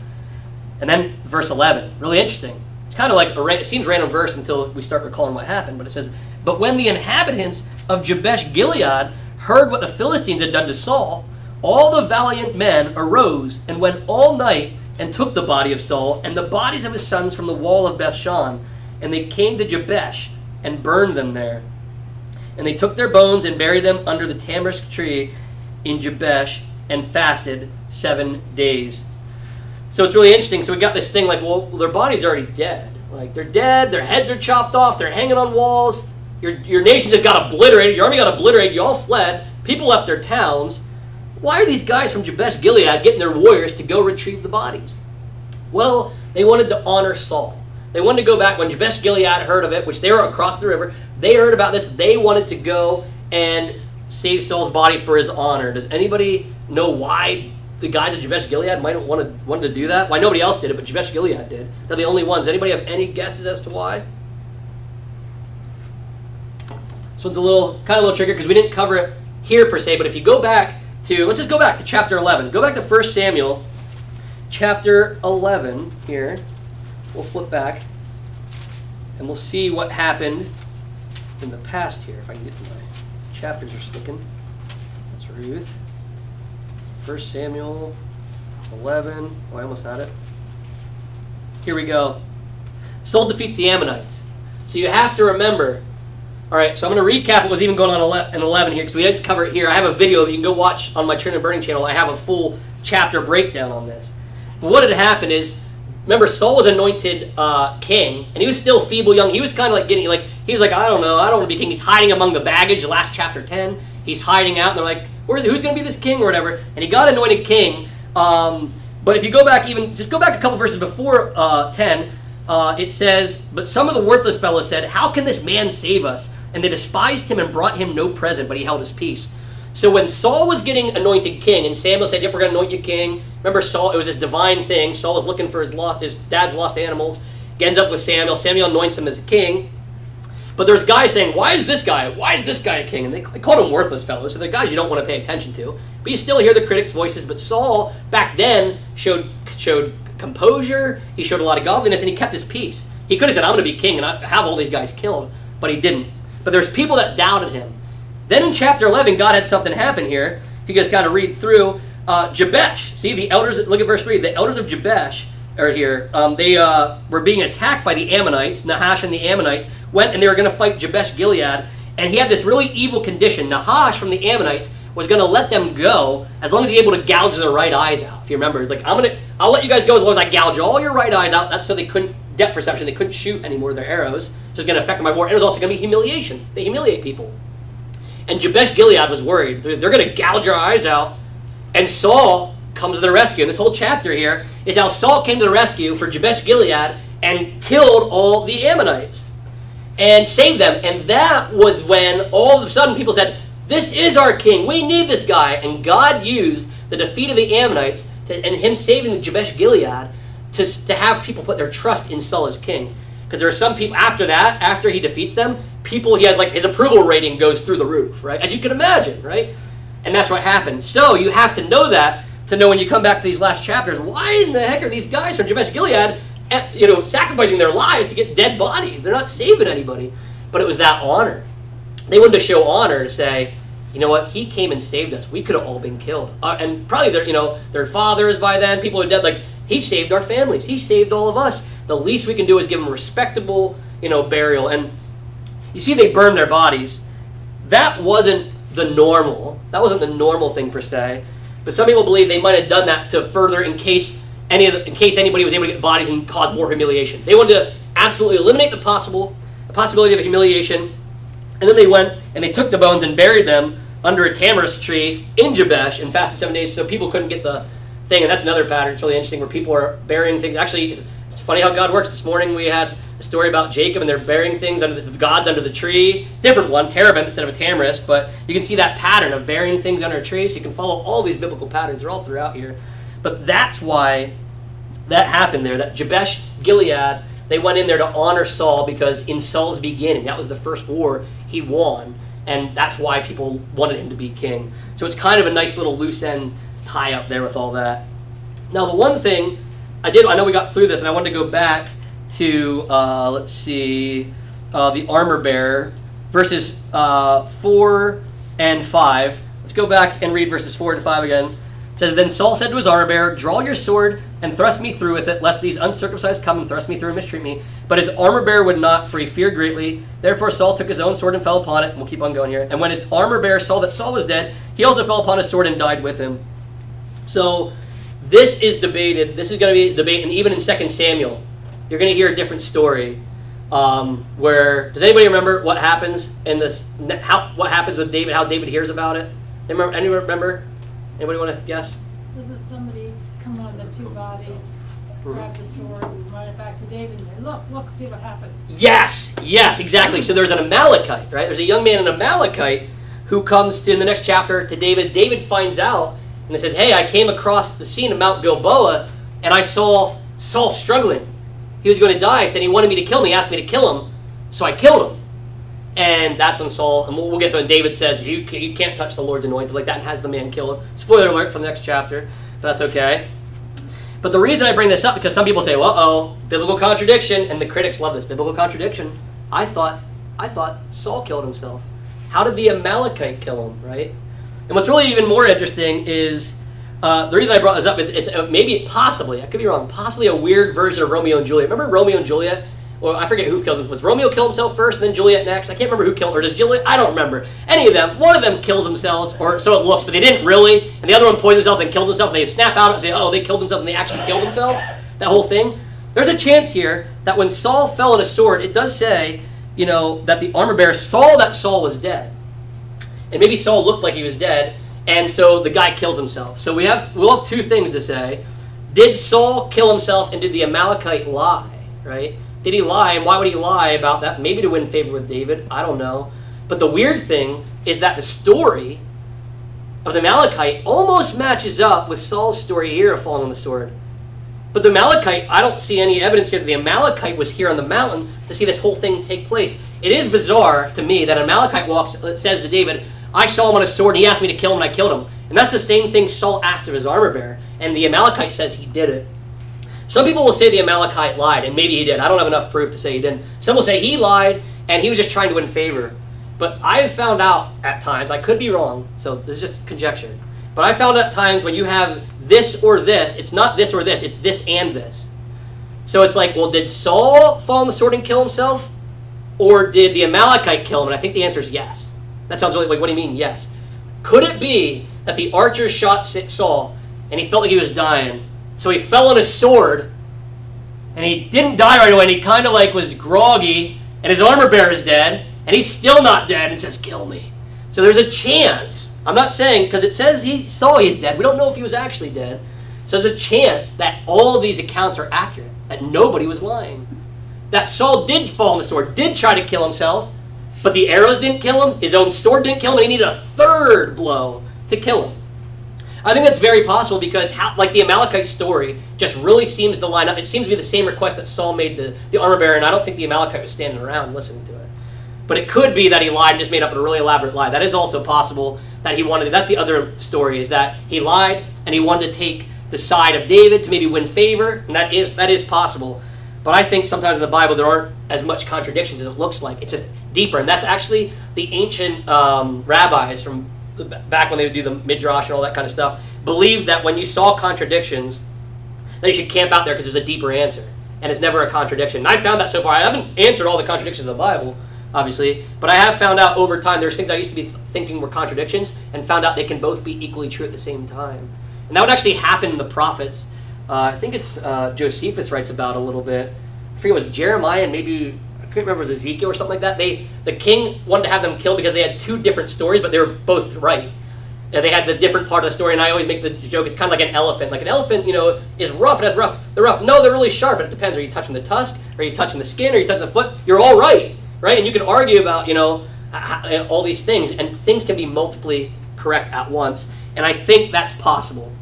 And then verse 11, really interesting. It's kind of like, it seems random verse until we start recalling what happened, but it says, "But when the inhabitants of Jabesh Gilead heard what the Philistines had done to Saul, all the valiant men arose and went all night and took the body of Saul and the bodies of his sons from the wall of Bethshan, and they came to Jabesh and burned them there. And they took their bones and buried them under the tamarisk tree in Jabesh and fasted 7 days." So it's really interesting. So we got this thing like, well, their bodies are already dead. Like, they're dead, their heads are chopped off, they're hanging on walls. Your nation just got obliterated, your army got obliterated, you all fled, people left their towns. Why are these guys from Jabesh Gilead getting their warriors to go retrieve the bodies? Well, they wanted to honor Saul. They wanted to go back when Jabesh Gilead heard of it, which they were across the river. They heard about this. They wanted to go and save Saul's body for his honor. Does anybody know why the guys at Jabesh Gilead might have wanted to do that? Why nobody else did it, but Jabesh Gilead did. They're the only ones. Anybody have any guesses as to why? This one's kind of a little trickier because we didn't cover it here per se, but if you go back to, let's just go back to chapter 11. Go back to 1 Samuel chapter 11 here. We'll flip back and we'll see what happened in the past here. If I can get to my chapters are sticking. That's Ruth. 1 Samuel 11. Oh, I almost had it. Here we go. Saul defeats the Ammonites. So you have to remember. All right, so I'm going to recap what was even going on in 11 here because we didn't cover it here. I have a video that you can go watch on my Churn and Burning channel. I have a full chapter breakdown on this. But what had happened is, remember, Saul was anointed king, and he was still feeble, young. He was kind of like he was like, I don't know, I don't want to be king. He's hiding among the baggage, last chapter 10. He's hiding out, and they're like, who's going to be this king or whatever? And he got anointed king. But if you go back just go back a couple verses before 10, it says, "But some of the worthless fellows said, 'How can this man save us?' And they despised him and brought him no present, but he held his peace." So when Saul was getting anointed king, and Samuel said, "Yep, we're going to anoint you king." Remember, Saul, it was this divine thing. Saul was looking for his dad's lost animals. He ends up with Samuel. Samuel anoints him as a king. But there's guys saying, why is this guy a king? And they called him worthless fellows. So they're guys you don't want to pay attention to. But you still hear the critics' voices. But Saul, back then, showed composure. He showed a lot of godliness, and he kept his peace. He could have said, "I'm going to be king and have all these guys killed." But he didn't. But there's people that doubted him. Then in chapter 11, God had something happen here. If you guys kind of read through, Jabesh. See, the elders, look at verse 3. The elders of Jabesh are here. They were being attacked by the Ammonites. Nahash and the Ammonites went and they were going to fight Jabesh Gilead. And he had this really evil condition. Nahash from the Ammonites was going to let them go as long as he's able to gouge their right eyes out. If you remember, he's like, I'll let you guys go as long as I gouge all your right eyes out. That's so they couldn't, depth perception, they couldn't shoot anymore with their arrows. So it's going to affect them by war. And it was also going to be humiliation. They humiliate people. And Jabesh Gilead was worried. They're going to gouge our eyes out. And Saul comes to the rescue. And this whole chapter here is how Saul came to the rescue for Jabesh Gilead and killed all the Ammonites and saved them. And that was when all of a sudden people said, "This is our king. We need this guy." And God used the defeat of the Ammonites and him saving the Jabesh Gilead to have people put their trust in Saul as king. Because there are some people after that, after he defeats them, people, he has like his approval rating goes through the roof, right? As you can imagine, right? And that's what happened. So you have to know that to know when you come back to these last chapters, why in the heck are these guys from Jabesh Gilead, sacrificing their lives to get dead bodies? They're not saving anybody. But it was that honor. They wanted to show honor to say, you know what? He came and saved us. We could have all been killed, and probably their fathers by then, people who are dead. Like, he saved our families. He saved all of us. The least we can do is give him a respectable, burial. And you see, they burned their bodies. That wasn't the normal. That wasn't the normal thing per se. But some people believe they might have done that to further, in case anybody was able to get bodies and cause more humiliation. They wanted to absolutely eliminate the possibility of humiliation. And then they went and they took the bones and buried them under a tamarisk tree in Jabesh and fasted 7 days so people couldn't get the thing. And that's another pattern. It's really interesting where people are burying things. Actually, it's funny how God works. This morning we had a story about Jacob and they're burying things under the gods under the tree. Different one, terebinth instead of a tamarisk. But you can see that pattern of burying things under a tree. So you can follow all these biblical patterns. They're all throughout here. But that's why that happened there. That Jabesh Gilead, they went in there to honor Saul because in Saul's beginning, that was the first war he won. And that's why people wanted him to be king. So it's kind of a nice little loose end tie up there with all that. Now, the one thing I know we got through this, and I wanted to go back to, the armor bearer, verses 4 and 5. Let's go back and read verses 4 and 5 again. It says, Then Saul said to his armor bearer, Draw your sword and thrust me through with it, lest these uncircumcised come and thrust me through and mistreat me. But his armor bearer would not, for he feared greatly. Therefore Saul took his own sword and fell upon it. And we'll keep on going here. And when his armor bearer saw that Saul was dead, he also fell upon his sword and died with him. So this is debated. This is going to be debated. And even in 2 Samuel, you're going to hear a different story. Where, does anybody remember what happens in this? What happens with David, how David hears about it? Anyone remember? Anybody want to guess? Doesn't somebody come on the two bodies, grab the sword, and run it back to David and say, look, see what happened? Yes, exactly. So there's an Amalekite, right? There's a young man, an Amalekite, who comes to, in the next chapter, to David. David finds out, and it says, hey, I came across the scene of Mount Gilboa, and I saw Saul struggling. He was going to die. He said he wanted me to kill him. He asked me to kill him, so I killed him. And that's when Saul, and we'll get to it, and David says, you can't touch the Lord's anointed like that, and has the man killed. Spoiler alert for the next chapter, but that's okay. But the reason I bring this up, because some people say, biblical contradiction, and the critics love this, biblical contradiction. I thought Saul killed himself. How did the Amalekite kill him, right? And what's really even more interesting is, the reason I brought this up, it's possibly, I could be wrong, possibly a weird version of Romeo and Juliet. Remember Romeo and Juliet? Well, I forget who kills him. Was Romeo kill himself first and then Juliet next? I can't remember who killed, or does Juliet? I don't remember. Any of them. One of them kills themselves, or so it looks, but they didn't really. And the other one poisons himself and kills himself, and they snap out and say, they killed themselves, and they actually killed themselves. That whole thing. There's a chance here that when Saul fell on a sword, it does say, that the armor bearer saw that Saul was dead. And maybe Saul looked like he was dead, and so the guy kills himself. So we'll have two things to say. Did Saul kill himself, and did the Amalekite lie, right? Did he lie, and why would he lie about that? Maybe to win favor with David. I don't know. But the weird thing is that the story of the Amalekite almost matches up with Saul's story here of falling on the sword. But the Amalekite, I don't see any evidence here that the Amalekite was here on the mountain to see this whole thing take place. It is bizarre to me that an Amalekite says to David, I saw him on a sword, and he asked me to kill him, and I killed him. And that's the same thing Saul asked of his armor bearer. And the Amalekite says he did it. Some people will say the Amalekite lied, and maybe he did. I don't have enough proof to say he didn't. Some will say he lied, and he was just trying to win favor. But I've found out at times, I could be wrong, so this is just conjecture, but I found at times when you have this or this, it's not this or this, it's this and this. So it's like, well, did Saul fall on the sword and kill himself? Or did the Amalekite kill him? And I think the answer is yes. That sounds really like, what do you mean, yes? Could it be that the archer shot Saul, and he felt like he was dying, so he fell on his sword, and he didn't die right away, and he kind of like was groggy, and his armor bearer is dead, and he's still not dead, and says, kill me. So there's a chance, I'm not saying, because it says he's dead, we don't know if he was actually dead, so there's a chance that all of these accounts are accurate, that nobody was lying. That Saul did fall on the sword, did try to kill himself, but the arrows didn't kill him, his own sword didn't kill him, and he needed a third blow to kill him. I think that's very possible because the Amalekite story just really seems to line up. It seems to be the same request that Saul made to the armor bearer, and I don't think the Amalekite was standing around listening to it. But it could be that he lied and just made up a really elaborate lie. That is also possible that he wanted to. That's the other story, is that he lied and he wanted to take the side of David to maybe win favor, and that is possible. But I think sometimes in the Bible there aren't as much contradictions as it looks like. It's just deeper, and that's actually the ancient rabbis from back when they would do the midrash and all that kind of stuff believed that when you saw contradictions, that you should camp out there because there's a deeper answer, and it's never a contradiction. And I found that so far. I haven't answered all the contradictions of the Bible, obviously, but I have found out over time there's things I used to be thinking were contradictions and found out they can both be equally true at the same time. And that would actually happen in the prophets. I think it's Josephus writes about a little bit. I forget, it was Jeremiah and maybe, I can't remember, it was Ezekiel or something like that. The king wanted to have them killed because they had two different stories, but they were both right. And they had the different part of the story, and I always make the joke, it's kind of like an elephant. Like an elephant, is rough, it has rough, they're rough. No, they're really sharp, but it depends. Are you touching the tusk? Are you touching the skin? Are you touching the foot? You're all right? And you can argue about, all these things, and things can be multiply correct at once. And I think that's possible.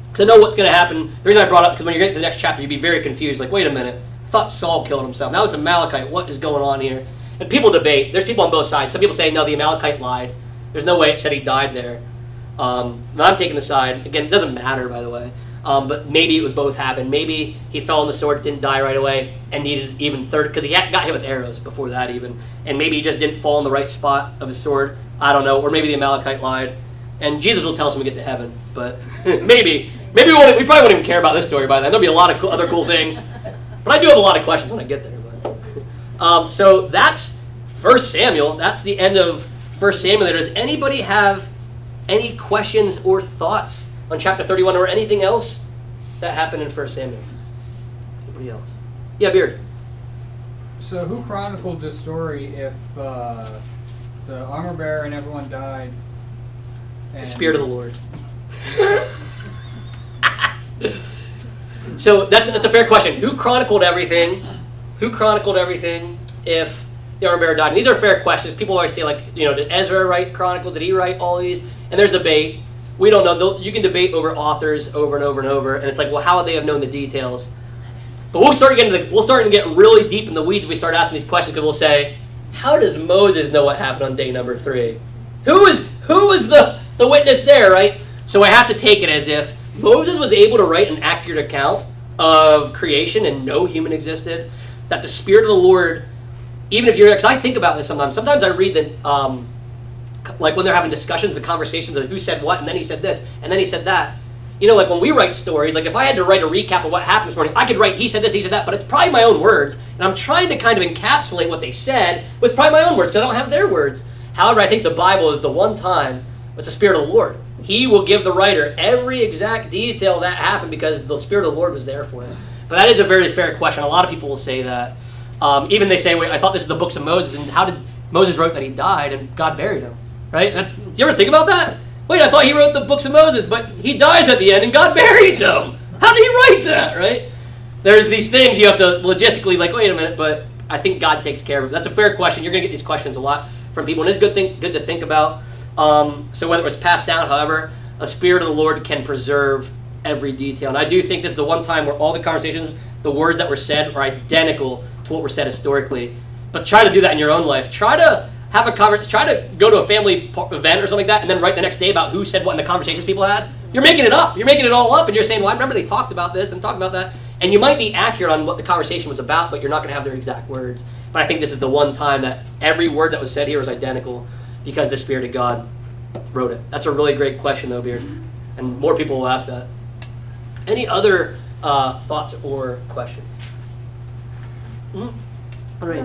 Because I know what's going to happen. The reason I brought it up, because when you get to the next chapter, you'd be very confused. Like, wait a minute, I thought Saul killed himself. That was Amalekite. What is going on here? And people debate. There's people on both sides. Some people say, no, the Amalekite lied. There's no way it said he died there. And I'm taking the side. Again, it doesn't matter, by the way. But maybe it would both happen. Maybe he fell on the sword, didn't die right away, and needed even third, because he got hit with arrows before that even. And maybe he just didn't fall in the right spot of his sword. I don't know. Or maybe the Amalekite lied. And Jesus will tell us when we get to heaven. But maybe. Maybe we probably won't even care about this story by then. There'll be a lot of other cool things. But I do have a lot of questions when I get there. But. So that's 1 Samuel. That's the end of 1 Samuel. Does anybody have any questions or thoughts on chapter 31 or anything else that happened in 1 Samuel? Anybody else? Yeah, Beard. So who chronicled this story if the armor bearer and everyone died? The Spirit of the Lord. So that's a fair question. Who chronicled everything? Who chronicled everything if the armor bearer died? And these are fair questions. People always say, did Ezra write Chronicles? Did he write all these? And there's debate. We don't know. You can debate over authors over and over and over. And it's like, well, how would they have known the details? But we'll start to get really deep in the weeds if we start asking these questions, because we'll say, how does Moses know what happened on day number 3? Who was the witness there, right? So I have to take it as if Moses was able to write an accurate account of creation and no human existed, that the Spirit of the Lord, even if you're there, because I think about this sometimes. Sometimes I read that, like when they're having discussions, the conversations of who said what, and then he said this, and then he said that. Like when we write stories, like if I had to write a recap of what happened this morning, I could write he said this, he said that, but it's probably my own words, and I'm trying to kind of encapsulate what they said with probably my own words, because I don't have their words. However, I think the Bible is the one time it's the Spirit of the Lord. He will give the writer every exact detail that happened because the Spirit of the Lord was there for him. But that is a very fair question. A lot of people will say that. Even they say, wait, I thought this is the books of Moses, and how did Moses wrote that he died and God buried him? Right? Do you ever think about that? Wait, I thought he wrote the books of Moses, but he dies at the end and God buries him. How did he write that, right? There's these things you have to logistically, wait a minute, but I think God takes care of it. That's a fair question. You're going to get these questions a lot from people, and it's good to think about. So whether it was passed down, however, a Spirit of the Lord can preserve every detail. And I do think this is the one time where all the conversations, the words that were said are identical to what were said historically. But try to do that in your own life. Try to have a conversation. Try to go to a family event or something like that, and then write the next day about who said what in the conversations people had. You're making it up. You're making it all up, and you're saying, well, I remember they talked about this and talked about that. And you might be accurate on what the conversation was about, but you're not going to have their exact words. But I think this is the one time that every word that was said here was identical because the Spirit of God wrote it. That's a really great question, though, Beard. And more people will ask that. Any other thoughts or questions? All right.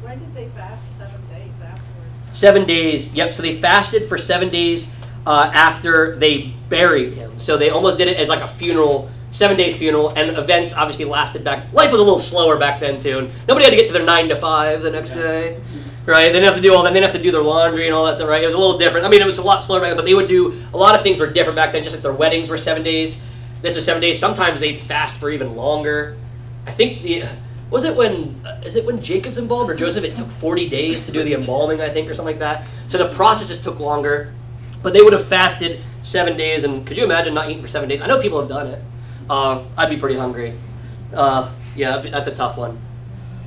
Why did they fast 7 days afterwards? 7 days. Yep. So they fasted for 7 days after they buried him. So they almost did it as like a funeral, 7-day funeral, and events obviously lasted back. Life was a little slower back then too, and nobody had to get to their 9 to 5 the next day, right? They didn't have to do all that. They didn't have to do their laundry and all that stuff, right? It was a little different. I mean, it was a lot slower back then, but they would do a lot of things were different back then. Just like their weddings were 7 days. This is 7 days. Sometimes they'd fast for even longer. I think is it when Jacob's involved or Joseph? It took 40 days to do the embalming, I think, or something like that. So the processes took longer, but they would have fasted 7 days. And could you imagine not eating for 7 days? I know people have done it. I'd be pretty hungry. Yeah, that's a tough one.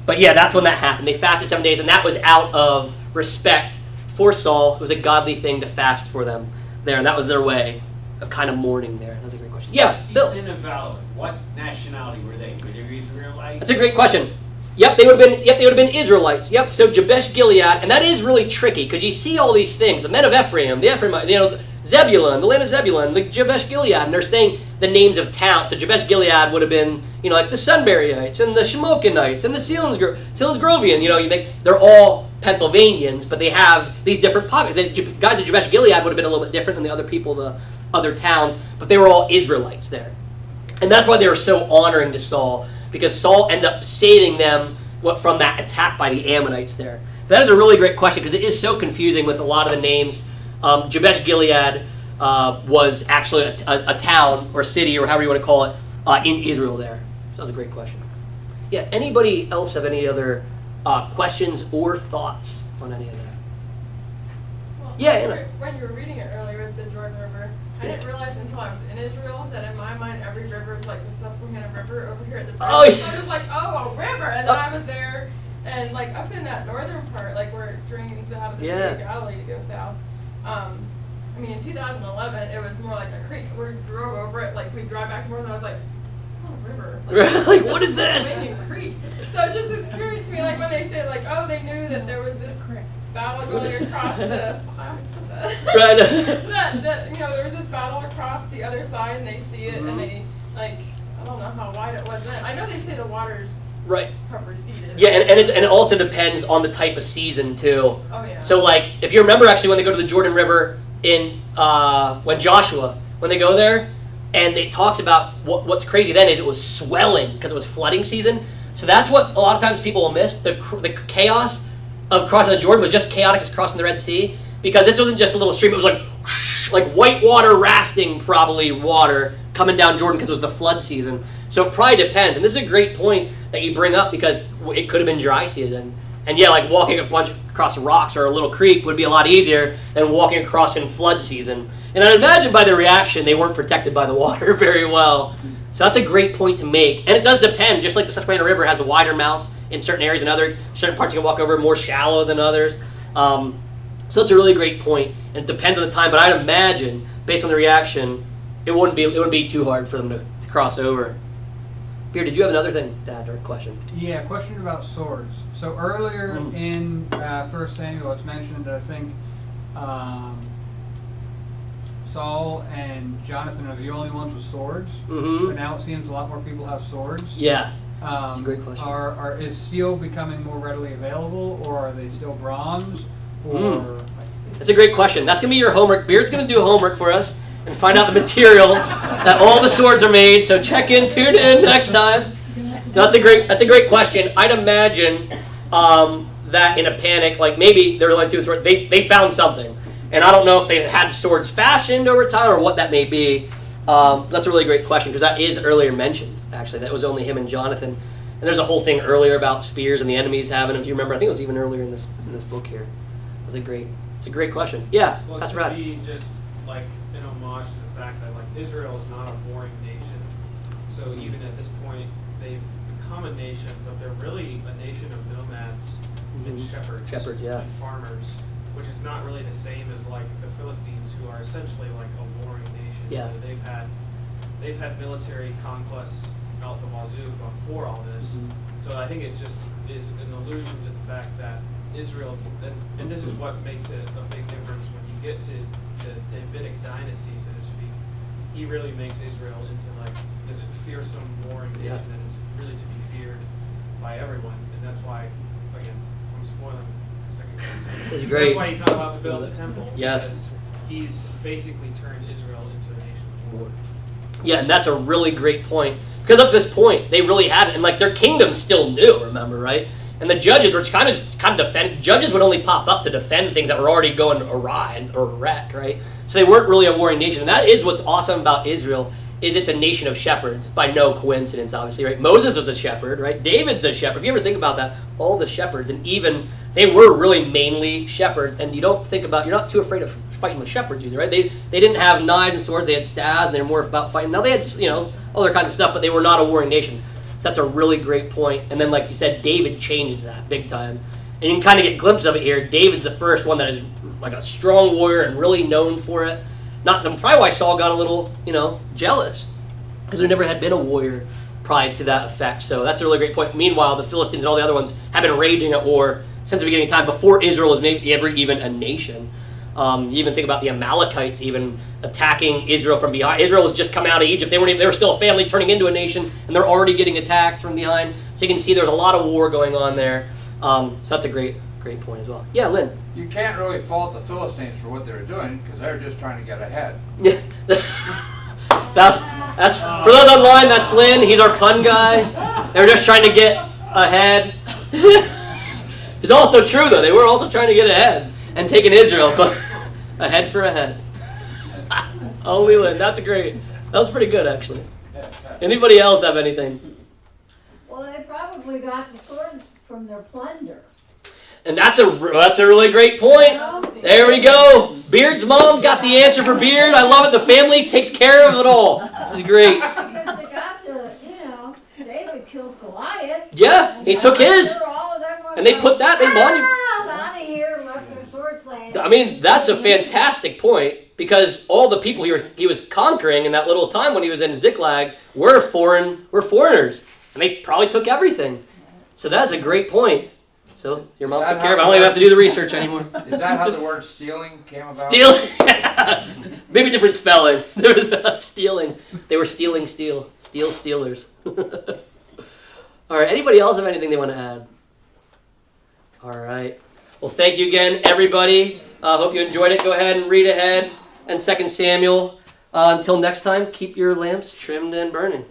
But yeah, that's when that happened. They fasted 7 days, and that was out of respect for Saul. It was a godly thing to fast for them there, and that was their way of kind of mourning there. That's a great question. Yeah, Bill. In a valley, what nationality were they? Were they Israelites? That's a great question. Yep, they would have been. Yep, they would have been Israelites. Yep. So Jabesh Gilead, and that is really tricky because you see all these things. The men of Ephraim, the Ephraim, Zebulun, the land of Zebulun, the Jabesh Gilead, and they're saying the names of towns. So Jabesh Gilead would have been, like the Sunburyites and the Shemokinites and the Selinsgrovian. They're all Pennsylvanians, but they have these different pockets. The guys at Jabesh Gilead would have been a little bit different than the other people, the other towns, but they were all Israelites there, and that's why they were so honoring to Saul, because Saul ended up saving them from that attack by the Ammonites there. That is a really great question because it is so confusing with a lot of the names. Jabesh Gilead was actually a town or city or however you want to call it in Israel there. So that was a great question. Yeah, anybody else have any other questions or thoughts on any of that? Well, Yeah, Anna. when you were reading it earlier with the Jordan River, I didn't realize until I was in Israel that in my mind every river is like the Susquehanna River over here at the bridge. Oh, yeah. So I was like, oh, a river. And then I was there and like up in that northern part, like where it drains out of the Sea of Galilee to go south. I mean, in 2011, it was more like a creek. We drove over it, like we'd drive back and forth, and I was like, it's not a river. Like, what is this? It's a creek. So it just is curious to me, like when they say, like, oh, they knew that there was this battle going across the. Right. that there was this battle across the other side, and they see it, and they I don't know how wide it was then. I know they say the waters Right. have receded. Yeah, and it also depends on the type of season too. Oh yeah. So like, if you remember, actually, when they go to the Jordan River in when they go there, and it talks about what's crazy then is it was swelling because it was flooding season. So that's what a lot of times people will miss. The chaos of crossing the Jordan was just chaotic as crossing the Red Sea, because this wasn't just a little stream. It was like whoosh, like whitewater rafting, probably water coming down Jordan because it was the flood season. So it probably depends. And this is a great point that you bring up because it could have been dry season. And yeah, like walking a bunch across rocks or a little creek would be a lot easier than walking across in flood season. And I'd imagine by the reaction, they weren't protected by the water very well. So that's a great point to make. And it does depend, just like the Susquehanna River has a wider mouth in certain areas and certain parts you can walk over more shallow than others. So it's a really great point, and it depends on the time. But I'd imagine, based on the reaction, it wouldn't be too hard for them to cross over. Beer, did you have another thing, Dad, or a question? Yeah, question about swords. So earlier in 1 Samuel, it's mentioned, I think, Saul and Jonathan are the only ones with swords. Mm-hmm. But now it seems a lot more people have swords. Yeah, that's a great question. Is steel becoming more readily available, or are they still bronze? Or That's a great question. That's going to be your homework. Beard's going to do homework for us and find out the material that all the swords are made. So tune in next time. No, that's a great question. I'd imagine that in a panic, like maybe they're like two swords. They found something, and I don't know if they had swords fashioned over time or what that may be. That's a really great question because that is earlier mentioned. Actually, that was only him and Jonathan. And there's a whole thing earlier about spears and the enemies having them. If you remember, I think it was even earlier in this book here. It's a great question. Yeah, well, that's it could right. be just like an homage to the fact that like Israel is not a warring nation. So even at this point, they've become a nation, but they're really a nation of nomads and shepherds, yeah, and farmers, which is not really the same as like the Philistines, who are essentially like a warring nation. Yeah. So they've had military conquests out the wazoo before all this. So I think it's just is an allusion to the fact that Israel's, and this is what makes it a big difference when you get to the Davidic dynasty, so to speak. He really makes Israel into like this fearsome warring nation that is really to be feared by everyone, and that's why, again, I'm spoiling Second Kings. It's great. That's why he's not allowed to build the temple. Yes. Because he's basically turned Israel into a nation of war. Yeah, and that's a really great point. Because up to this point, they really hadn't, and like their kingdom's still new, remember, right? And the judges were kind of defend. Judges would only pop up to defend things that were already going awry or wreck, right? So they weren't really a warring nation. And that is what's awesome about Israel, is it's a nation of shepherds, by no coincidence, obviously, right? Moses was a shepherd, right? David's a shepherd. If you ever think about that, all the shepherds, and even they were really mainly shepherds. And you're not too afraid of fighting with shepherds either, right? They didn't have knives and swords. They had staves, and they were more about fighting. Now they had other kinds of stuff, but they were not a warring nation. So that's a really great point. And then, like you said, David changes that big time. And you can kind of get glimpses of it here. David's the first one that is like a strong warrior and really known for it. Not some, probably why Saul got a little, jealous. Because there never had been a warrior prior to that effect. So that's a really great point. Meanwhile, the Philistines and all the other ones have been raging at war since the beginning of time, before Israel was maybe ever even a nation. You even think about the Amalekites even attacking Israel from behind. Israel was just coming out of Egypt. They were still a family turning into a nation, and they're already getting attacked from behind. So you can see there's a lot of war going on there. So that's a great point as well. Yeah, Lynn. You can't really fault the Philistines for what they were doing because they were just trying to get ahead. Yeah. That's for those online. That's Lynn. He's our pun guy. They were just trying to get ahead. It's also true though. They were also trying to get ahead and taking Israel, but ahead for ahead. Only Lynn. That's great. That was pretty good actually. Anybody else have anything? Well, they probably got the swords from their plunder. And that's a really great point. There we go. Beard's mom got the answer for Beard. I love it. The family takes care of it all. This is great. Because they got David killed Goliath. Yeah, he took his. Sure all of them were And they put that, they monument. out of here and left their swords laying. I mean, that's a fantastic point because all the people he was conquering in that little time when he was in Ziklag were foreigners. And they probably took everything. So that's a great point. So your mom took care of it. I don't even have to do the research anymore. Is that how the word stealing came about? Stealing? Maybe different spelling. There was stealing. They were stealing steel. Steel stealers. All right. Anybody else have anything they want to add? All right. Well, thank you again, everybody. Hope you enjoyed it. Go ahead and read ahead and 2 Samuel. Until next time, keep your lamps trimmed and burning.